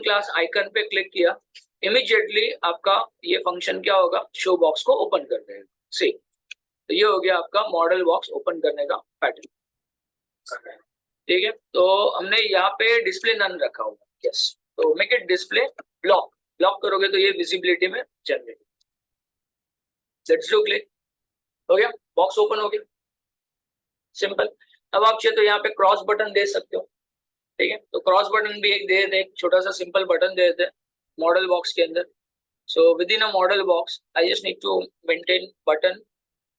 क्लास आइकन पे क्लिक किया, इमीडिएटली आपका ये फंक्शन क्या होगा, शो बॉक्स को ओपन कर देगा। सी, तो ये हो गया आपका मॉडल बॉक्स ओपन करने का पैटर्न, ठीक है। तो हमने यहाँ पे डिस्प्ले नन रखा होगा, यस। तो make it display block, block करोगे तो ये विजिबिलिटी में जनरेट। लेट्स डू क्लिक, हो गया, बॉक्स ओपन हो गया, सिंपल। अब आप चाहे तो यहाँ पे क्रॉस बटन दे सकते हो, ठीक है। तो क्रॉस बटन भी एक दे देते, एक छोटा सा सिंपल बटन दे देते मॉडल बॉक्स के अंदर। So within a model box I just need to maintain button,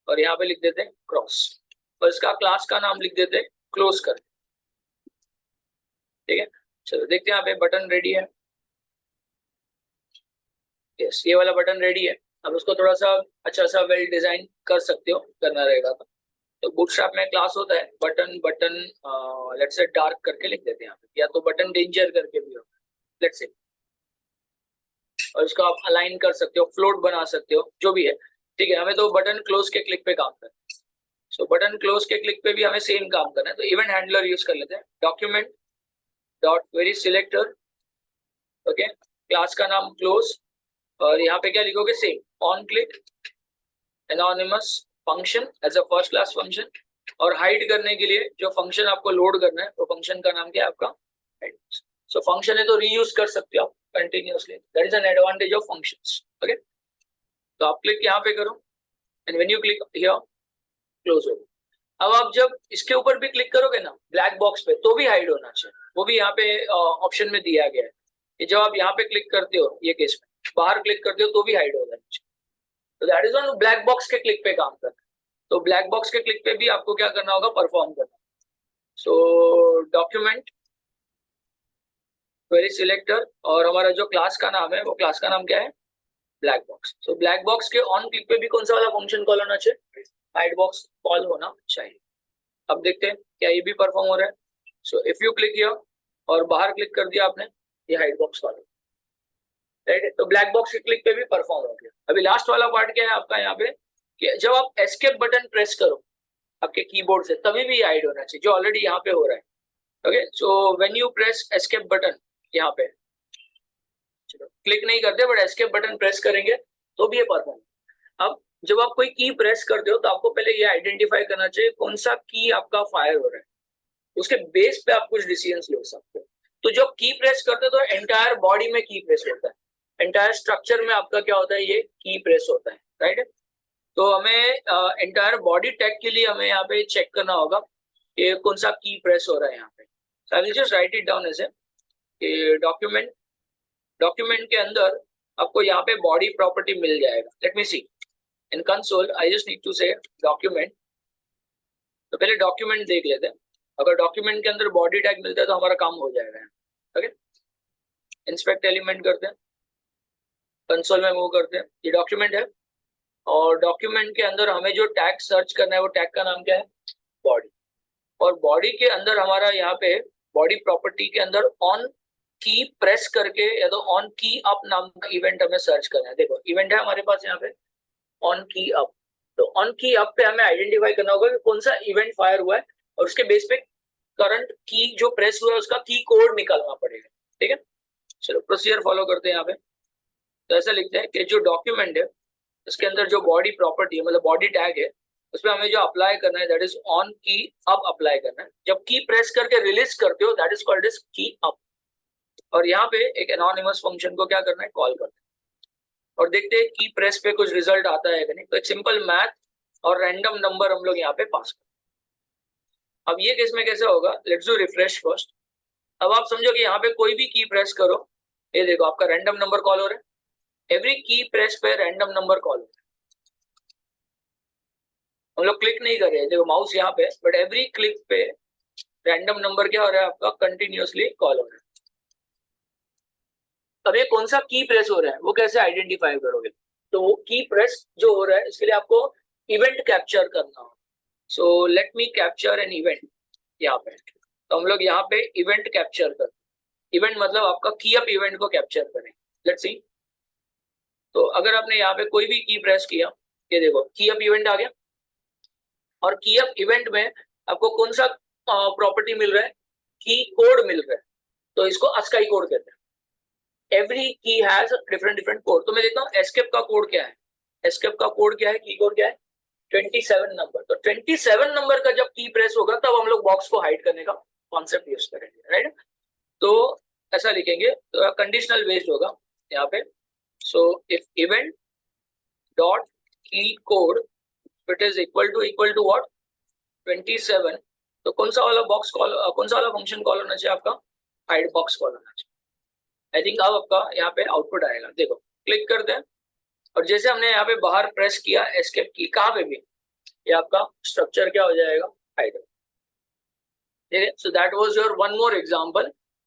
और यहाँ पे लिख देते हैं क्रॉस, और इसका क्लास का नाम लिख देते हैं क्लोज कर, ठीक है। चलो देखते हैं यहाँ पे बटन रेडी है, यस, ये वाला बटन रेडी है। अब उसको थोड़ा सा अच्छा सा वेल डिजाइन कर सकते हो, करना रहेगा तो बूटस्ट्रैप में क्लास होता है बटन, लेट्स से डार्क करके लिख देते हैं यहाँ पे, या तो बटन डेंजर करके भी होता है, लेट्स से। और इसको आप अलाइन कर सकते हो, फ्लोट बना सकते हो, जो भी है, ठीक है। हमें तो बटन क्लोज के क्लिक पे काम करना है। सो बटन क्लोज के क्लिक पे भी हमें सेम काम करना है, तो इवेंट हैंडलर यूज कर लेते हैं, document dot query selector, okay, class का नाम क्लोज, और यहाँ पे क्या लिखोगे, same on click anonymous function as a first class function. और हाइड करने के लिए जो फंक्शन आपको लोड करना है वो फंक्शन का नाम क्या है आपका, हाइड। सो फंक्शन है तो रीयूज कर सकते हो आप continuously, that is an advantage of functions, okay. तो आप क्लिक यहाँ पे करो, and when you click here close हो। अब आप जब इसके ऊपर भी क्लिक करोगे ना ब्लैक बॉक्स पे, तो भी हाइड होना चाहिए, वो भी यहाँ पे ऑप्शन में दिया गया है कि जब आप यहाँ पे क्लिक करते हो, ये केस में बाहर क्लिक करते हो तो भी हाइड हो जाना चाहिए। तो that is on black box के क्लिक पे काम करना है। तो ब्लैक बॉक्स के क्लिक पे भी आपको क्या करना होगा, परफॉर्म करना। सो डॉक्यूमेंट क्वेरी सिलेक्टर, और हमारा जो क्लास का नाम है वो क्लास का नाम क्या है, black box. So black box के ऑन क्लिक पे भी कौन सा वाला फंक्शन कॉल होना चाहिए, हाइड बॉक्स कॉल होना चाहिए। अब देखते हैं क्या ये भी परफॉर्म हो रहा है। सो इफ यू क्लिक हियर और बाहर क्लिक कर दिया आपने, ये हाइड बॉक्स कॉल, राइट। तो ब्लैक बॉक्स के क्लिक पे भी परफॉर्म हो गया। अभी लास्ट वाला पार्ट क्या है आपका यहाँ पे, कि जब आप एस्केप बटन प्रेस करो आपके कीबोर्ड से, तभी भी हाइड होना चाहिए, जो ऑलरेडी यहाँ पे हो रहा है। Okay, so when you press escape button, यहाँ पे चलो क्लिक नहीं करते बट एस्केप बटन प्रेस करेंगे तो भी ये परफॉर्म। अब जब आप कोई की प्रेस करते हो तो आपको पहले ये आइडेंटिफाई करना चाहिए कौन सा की आपका फायर हो रहा है, उसके बेस पे आप कुछ डिसीजंस ले सकते हो। तो जब की प्रेस करते हो तो एंटायर बॉडी में की प्रेस होता है, एंटायर स्ट्रक्चर में आपका क्या होता है, ये की प्रेस होता है, राइट। तो हमें एंटायर बॉडी टैग के लिए हमें यहाँ पे चेक करना होगा कि कौन सा की प्रेस हो रहा है यहाँ पे। आई will just right it down ऐसे कि डॉक्यूमेंट के अंदर आपको यहाँ पे बॉडी प्रॉपर्टी मिल जाएगा। Let me see in console, I just need to say document. तो पहले डॉक्यूमेंट देख लेते हैं, अगर डॉक्यूमेंट के अंदर बॉडी टैग मिलता है तो हमारा काम हो जाएगा। ओके, इंस्पेक्ट एलिमेंट करते हैं, कंसोल में मूव करते हैं, ये डॉक्यूमेंट है और डॉक्यूमेंट के अंदर हमें जो टैग सर्च करना है वो टैग का नाम क्या है, बॉडी। और बॉडी के अंदर हमारा यहाँ पे बॉडी प्रॉपर्टी के अंदर ऑन की प्रेस करके या तो ऑन की अप नाम का इवेंट हमें सर्च करना है। देखो इवेंट है हमारे पास यहाँ पे ऑन की अप, तो ऑन की अप पे हमें आइडेंटिफाई करना होगा कि कौन सा इवेंट फायर हुआ है और उसके बेस पे करंट की जो प्रेस हुआ है उसका की कोड निकालना पड़ेगा। ठीक है, चलो प्रोसीजर फॉलो करते हैं यहाँ पे। तो ऐसा लिखते हैं कि जो डॉक्यूमेंट है उसके अंदर जो बॉडी प्रॉपर्टी है मतलब बॉडी टैग है उसमें हमें जो अप्लाई करना है दैट इज ऑन की अप अप्लाई करना है। जब की प्रेस करके रिलीज करते हो दैट इज कॉल्ड इज की अप। और यहाँ पे एक एनोनिमस फंक्शन को क्या करना है, कॉल करना है और देखते हैं की प्रेस पे कुछ रिजल्ट आता है कि नहीं। तो एक सिंपल मैथ और रैंडम नंबर हम लोग यहाँ पे पास करें। अब ये केस में कैसे होगा, लेट्स डू रिफ्रेश फर्स्ट। अब आप समझो कि यहाँ पे कोई भी की प्रेस करो, ये देखो आपका रैंडम नंबर कॉल हो रहा है। एवरी की प्रेस पे रैंडम नंबर कॉल हो रहा है। हम लोग क्लिक नहीं कर रहे हैं, देखो माउस यहाँ पे, बट एवरी क्लिक पे रैंडम नंबर क्या हो रहा है आपका, कंटिन्यूअसली कॉल हो रहा है। अब ये कौन सा की प्रेस हो रहा है वो कैसे आइडेंटिफाई करोगे, तो वो की प्रेस जो हो रहा है इसके लिए आपको इवेंट कैप्चर करना हो। सो let me capture an event यहाँ पे। तो हम लोग यहाँ पे इवेंट कैप्चर कर, इवेंट मतलब आपका की अप इवेंट को कैप्चर करें। लेट्स सी, तो अगर आपने यहाँ पे कोई भी की प्रेस किया, ये देखो की अप इवेंट आ गया और की अप इवेंट में आपको कौन सा प्रॉपर्टी मिल रहा है, की कोड मिल रहा है। तो इसको अस्काई कोड कहते हैं। एवरी की हैज डिफरेंट कोड। तो मैं देखता हूँ एस्केप का कोड क्या है, एस्केप का कोड क्या है, की कोड क्या है 27 नंबर। तो 27 नंबर का जब की प्रेस होगा तब हम लोग बॉक्स को हाइड करने का कॉन्सेप्ट यूज करेंगे, राइट। तो ऐसा लिखेंगे, तो कंडीशनल बेस्ड होगा यहाँ पे। So if event dot key code it is equal to what 27, तो कौन सा वाला बॉक्स कॉल, कौन सा वाला फंक्शन कॉल होना चाहिए आपका, हाइड बॉक्स कॉल होना चाहिए। आई थिंक अब आपका यहाँ पे आउटपुट आएगा, देखो क्लिक करते हैं और जैसे हमने यहाँ पे बाहर प्रेस किया एस्केप की, कहाँ पे भी ये आपका स्ट्रक्चर क्या हो जाएगा, हाइड। ठीक है, so that was your one more example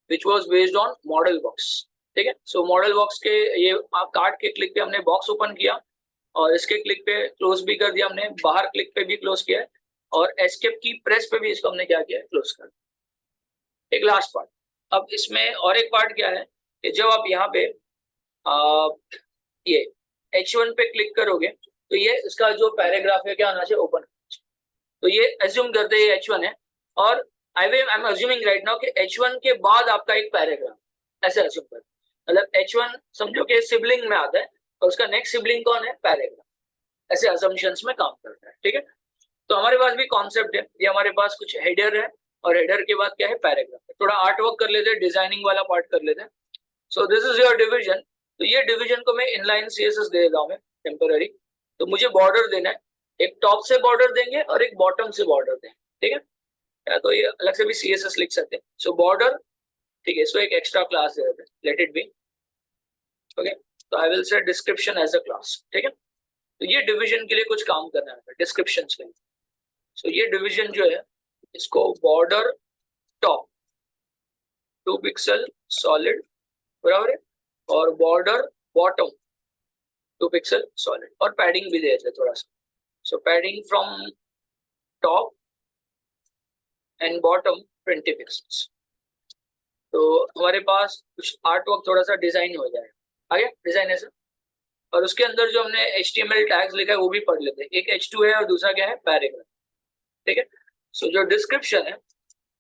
which was based on model box. ठीक है, सो मॉडल बॉक्स के ये कार्ड के क्लिक पे हमने बॉक्स ओपन किया और इसके क्लिक पे क्लोज भी कर दिया हमने, बाहर क्लिक पे भी क्लोज किया है और एस्केप की प्रेस पे भी इसको हमने क्या किया, क्लोज कर दिया। एक लास्ट पार्ट, अब इसमें और एक पार्ट क्या है कि जब आप यहाँ पे ये H1 पे क्लिक करोगे तो ये इसका जो पैराग्राफ है क्या होना चाहिए, ओपन। तो ये एज्यूम करते हैं H1 है और I am assuming right now कि H1 के बाद आपका एक पैराग्राफ, ऐसे अज्यूम कर, मतलब H1 समझो कि सिबलिंग में आता है और उसका नेक्स्ट सिबलिंग कौन है, पैराग्राफ। ऐसे असम्पशंस में काम करता है। ठीक है, तो हमारे पास भी कॉन्सेप्ट है, ये हमारे पास कुछ हेडर है और हेडर के बाद क्या है, पैराग्राफ है। थोड़ा आर्ट वर्क कर लेते हैं, डिजाइनिंग वाला पार्ट कर लेते हैं। So this is your division. तो ये डिवीजन को मैं इनलाइन सीएसएस दे देता हूँ मैं टेम्पररी। तो मुझे बॉर्डर देना है, एक टॉप से बॉर्डर देंगे और एक बॉटम से बॉर्डर देंगे। ठीक है, या तो ये अलग से भी सीएसएस लिख सकते हैं। सो बॉर्डर, ठीक है, इसको एक एक्स्ट्रा क्लास दे देते हैं, लेट इट बी। ओके, तो I will say description as a class. ठीक है, तो ये डिवीजन के लिए कुछ काम करना है डिस्क्रिप्शन के लिए। सो ये डिवीजन जो है इसको बॉर्डर टॉप 2 पिक्सल सॉलिड बराबर है और बॉर्डर बॉटम 2 पिक्सल सॉलिड और पैडिंग भी दे देते थोड़ा सा। So padding from top and bottom 20 pixels. तो हमारे पास कुछ आर्ट वर्क थोड़ा सा डिजाइन हो जाएगा। आगे डिजाइन ऐसा, और उसके अंदर जो हमने HTML टैग्स लिखा है वो भी पढ़ लेते हैं। एक H2 है और दूसरा क्या है, पैराग्राफ। ठीक है, सो जो डिस्क्रिप्शन है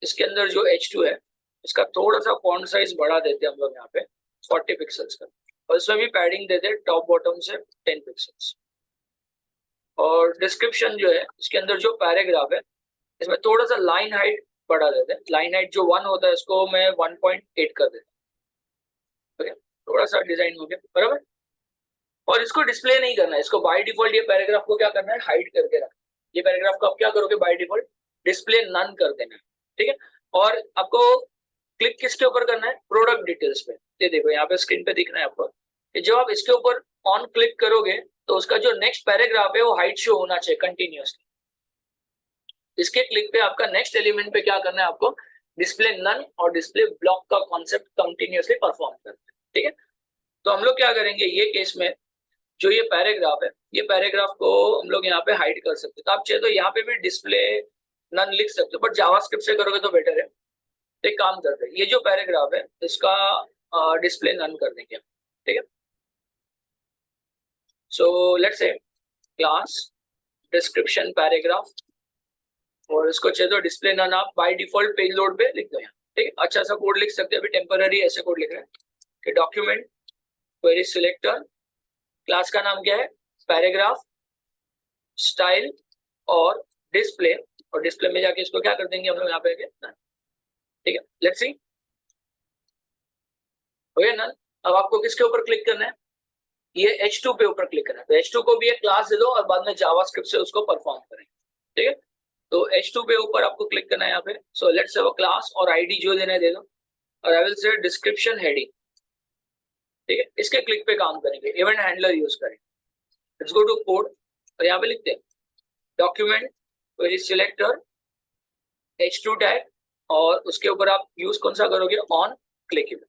इसके अंदर जो H2 है इसका थोड़ा सा फॉन्ट साइज बढ़ा देते हैं हम लोग यहाँ पे 40 पिक्सल्स का, और इसमें भी पैडिंग देते हैं टॉप बॉटम से 10 पिक्सल्स। और डिस्क्रिप्शन जो है इसके अंदर जो पैराग्राफ है इसमें थोड़ा सा लाइन हाइट बढ़ा देते हैं। लाइन हाइट जो 1 होता है इसको मैं 1.8 कर देता हूँ। थोड़ा सा डिजाइन हो गया बराबर। और इसको डिस्प्ले नहीं करना है, इसको बाय डिफॉल्ट ये पैराग्राफ को क्या करना है, हाइड करके रखना। ये पैराग्राफ को आप क्या करोगे, बाय डिफॉल्ट डिस्प्ले नन कर देना है। ठीक है, और आपको क्लिक किसके ऊपर करना है, प्रोडक्ट डिटेल्स पे। ये देखो यहाँ पे स्क्रीन पे दिख रहा है आपको कि जब आप इसके ऊपर ऑन क्लिक करोगे तो उसका जो नेक्स्ट पैराग्राफ है वो हाइट शो होना चाहिए कंटिन्यूअसली। इसके क्लिक पे आपका नेक्स्ट एलिमेंट पे क्या करना है, आपको डिस्प्ले नन और डिस्प्ले ब्लॉक का कॉन्सेप्ट कंटिन्यूअसली परफॉर्म करना है। ठीक है, तो हम लोग क्या करेंगे, ये केस में जो ये पैराग्राफ है, ये पैराग्राफ को हम लोग यहाँ पे हाइड कर सकते हैं। तो आप चाहे तो यहाँ पे भी डिस्प्ले नन लिख सकते हो, बट जावास्क्रिप्ट से करोगे तो बेटर है। तो एक काम करते हैं, ये जो पैराग्राफ है इसका डिस्प्ले नन कर देंगे। ठीक है, सो लेट्स से क्लास डिस्क्रिप्शन पैराग्राफ, और इसको चाहिए तो डिस्प्ले नन आप बाय डिफॉल्ट पेज लोड पे लिख दो यहाँ। ठीक है, अच्छा सा कोड लिख सकते हैं, अभी टेम्पररी ऐसे कोड लिख रहे हैं कि डॉक्यूमेंट क्वेरी सिलेक्टर, क्लास का नाम क्या है, पैराग्राफ, स्टाइल और डिस्प्ले, और डिस्प्ले में जाके इसको क्या कर देंगे हम लोग यहाँ पे। ठीक है, लेट्स सी हो गया नन। अब आपको किसके ऊपर क्लिक करना है, ये H2 पे ऊपर क्लिक करना है। तो H2 को भी एक क्लास दे दो और बाद में जावास्क्रिप्ट से उसको परफॉर्म करें। ठीक है, तो H2 पे ऊपर आपको क्लिक करना है यहाँ पे। सो लेट्स हैव अ क्लास और आईडी जो देना है दे दो, और आई विल से डिस्क्रिप्शन हेडिंग। ठीक है, इसके क्लिक पे काम करेंगे, इवेंट हैंडलर यूज करें। लेट्स गो टू कोड और यहाँ पे लिखते हैं document query selector H2 tag, और उसके ऊपर आप यूज कौन सा करोगे, ऑन क्लिक इवेंट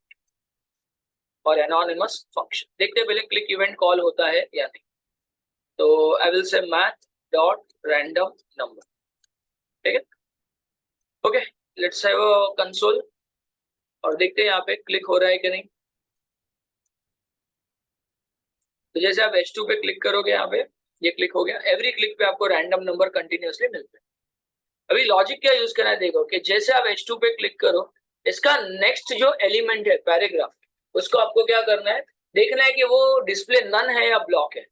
और एनोनिमस फंक्शन। देखते हैं पहले क्लिक इवेंट कॉल होता है या नहीं। तो आई विल से मैथ डॉट रैंडम नंबर। ठीक है, okay, let's have a console और देखते हैं यहाँ पे क्लिक हो रहा है कि नहीं। तो जैसे आप H2 पे क्लिक करोगे यहाँ पे ये क्लिक हो गया। एवरी क्लिक पे आपको रैंडम नंबर कंटिन्यूअसली मिलते हैं। अभी लॉजिक क्या यूज करना है, देखो कि जैसे आप H2 पे क्लिक करो, इसका नेक्स्ट जो एलिमेंट है पैराग्राफ, उसको आपको क्या करना है, देखना है कि वो डिस्प्ले नन है या ब्लॉक है।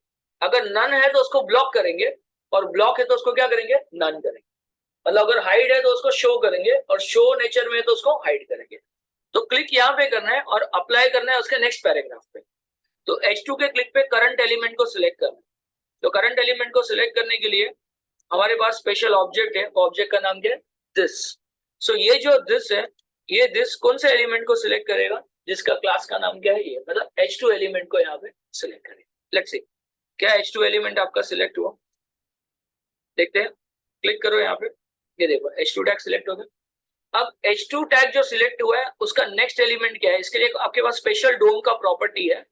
अगर नन है तो उसको ब्लॉक करेंगे, और ब्लॉक है तो उसको क्या करेंगे, नन करेंगे। मतलब अगर हाइड है तो उसको शो करेंगे, और शो नेचर में है तो उसको हाइड करेंगे। तो क्लिक यहाँ पे करना है और अप्लाई करना है उसके नेक्स्ट पैराग्राफ पे। तो H2 के क्लिक पे करंट एलिमेंट को सिलेक्ट करना है। तो करंट एलिमेंट को सिलेक्ट करने के लिए हमारे पास स्पेशल ऑब्जेक्ट है, ऑब्जेक्ट का नाम क्या है, दिस। सो ये जो दिस है, ये दिस कौन से एलिमेंट को सिलेक्ट करेगा, जिसका क्लास का नाम क्या है, ये मतलब H2 एलिमेंट को यहाँ पे सिलेक्ट करेगा। लेट्स सी क्या H2 एलिमेंट आपका सिलेक्ट हुआ, देखते हैं। क्लिक करो यहाँ पे, ये देखो H2 टैग सिलेक्ट हो गया। अब H2 टैग जो सिलेक्ट हुआ है उसका नेक्स्ट एलिमेंट क्या है, इसके लिए आपके पास स्पेशल डोम का प्रॉपर्टी है,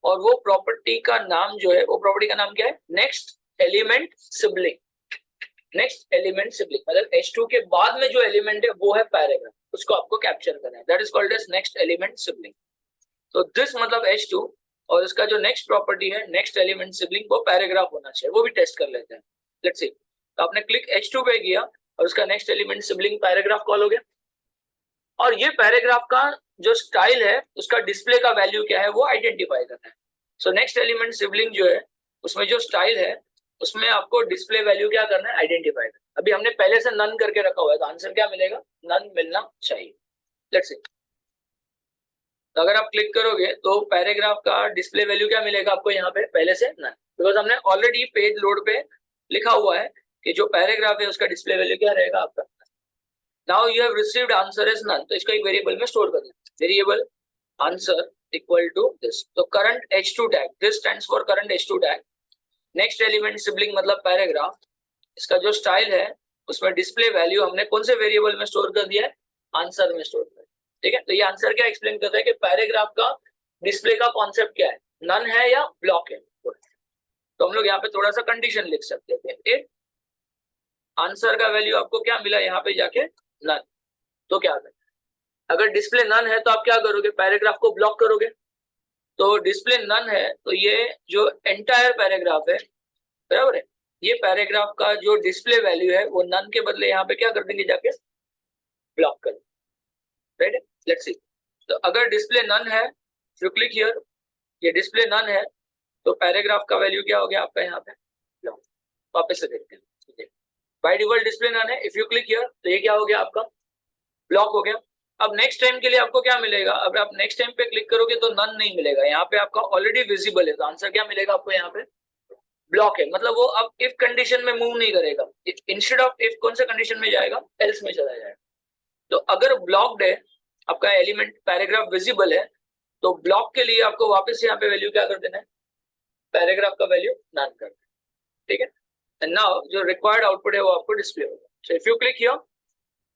और वो प्रॉपर्टी का नाम जो है, वो प्रॉपर्टी का नाम क्या है, next element sibling. Next element sibling मतलब H2 के बाद में जो एलिमेंट है वो है पैराग्राफ, उसको आपको कैप्चर करना है। That is called as next element sibling. तो दिस मतलब H2, और इसका जो नेक्स्ट प्रॉपर्टी है नेक्स्ट एलिमेंट सिबलिंग, वो पैराग्राफ होना चाहिए। वो भी टेस्ट कर लेते हैं, लेट्स सी। तो आपने क्लिक H2 पे किया और उसका next element sibling paragraph call हो गया, और ये पैराग्राफ का जो स्टाइल है उसका डिस्प्ले का वैल्यू क्या है वो आइडेंटिफाई करना है। सो नेक्स्ट एलिमेंट सिबलिंग जो है उसमें जो स्टाइल है उसमें आपको डिस्प्ले वैल्यू क्या करना है, आइडेंटिफाई करना। अभी हमने पहले से नन करके रखा हुआ है, तो आंसर क्या मिलेगा, नन मिलना चाहिए। लेट्स सी, तो अगर आप क्लिक करोगे तो पैराग्राफ का डिस्प्ले वैल्यू क्या मिलेगा आपको यहाँ पे, पहले से नन, बिकॉज हमने ऑलरेडी पेज लोड पे लिखा हुआ है कि जो पैराग्राफ है उसका डिस्प्ले वैल्यू क्या रहेगा आपका। Now you have received answer is none, तो इसको एक वेरिएबल में स्टोर करना है, variable answer equal to this. तो current H2 tag, this stands for current H2 tag. Next element sibling मतलब पैराग्राफ, इसका जो स्टाइल है उसमें डिस्प्ले वैल्यू हमने कौन से वेरिएबल में स्टोर कर दिया है, आंसर में स्टोर कर दिया। ठीक है, तो ये आंसर क्या एक्सप्लेन करता है कि पैराग्राफ का डिस्प्ले का कॉन्सेप्ट क्या है, नन है या ब्लॉक है। तो हम लोग यहाँ पे थोड़ा सा कंडीशन लिख सकते थे, इफ आंसर का वैल्यू आपको क्या मिला यहाँ पे जाके नन, तो क्या करें? अगर डिस्प्ले नन है तो आप क्या करोगे? पैराग्राफ को ब्लॉक करोगे। तो डिस्प्ले नन है तो ये जो एंटायर पैराग्राफ है, बराबर है, ये पैराग्राफ का जो डिस्प्ले वैल्यू है वो नन के बदले यहाँ पे क्या कर देंगे? जाके ब्लॉक कर, राइट? Let's see. तो अगर डिस्प्ले नन है, यू क्लिक हियर, ये डिस्प्ले नन है, तो पैराग्राफ का वैल्यू क्या हो गया आपका यहाँ पे? ब्लॉक। वापस से देखते हैं। बाय डिफॉल्ट डिस्प्ले नन है, इफ यू क्लिक हियर तो ये क्या हो गया आपका? ब्लॉक हो गया। अब नेक्स्ट टाइम के लिए आपको क्या मिलेगा? अब आप नेक्स्ट टाइम पे क्लिक करोगे तो नन नहीं मिलेगा, यहाँ पे आपका ऑलरेडी विजिबल है, तो आंसर क्या मिलेगा आपको? यहाँ पे ब्लॉक है, मतलब वो अब इफ कंडीशन में मूव नहीं करेगा, इंस्टेड ऑफ इफ कौन सा कंडीशन में जाएगा? एल्स में चला जाएगा। तो अगर ब्लॉक्ड है आपका एलिमेंट, पैराग्राफ विजिबल है, तो ब्लॉक के लिए आपको वापस यहाँ पे वैल्यू क्या कर देना है? पैराग्राफ का वैल्यू नन कर देना, ठीक है? एंड नाउ जो रिक्वायर्ड आउटपुट है वो आपको डिस्प्ले होगा। So if you click here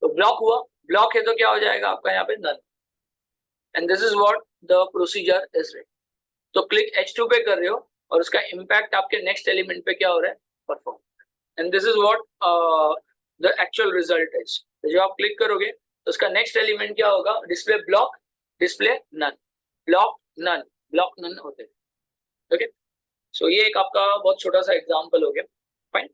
तो ब्लॉक हुआ, ब्लॉक है तो क्या हो जाएगा आपका यहाँ पे? None. And this is what the procedure is. तो क्लिक H2 पे कर रहे हो और उसका इम्पैक्ट आपके नेक्स्ट एलिमेंट पे क्या हो रहा है? Perform. And this is what the actual result is. जो आप क्लिक करोगे तो उसका नेक्स्ट एलिमेंट क्या होगा? Display block, display none, block none, block none होते हैं। ओके, सो ये एक आपका बहुत छोटा सा एग्जांपल हो गया। फाइन।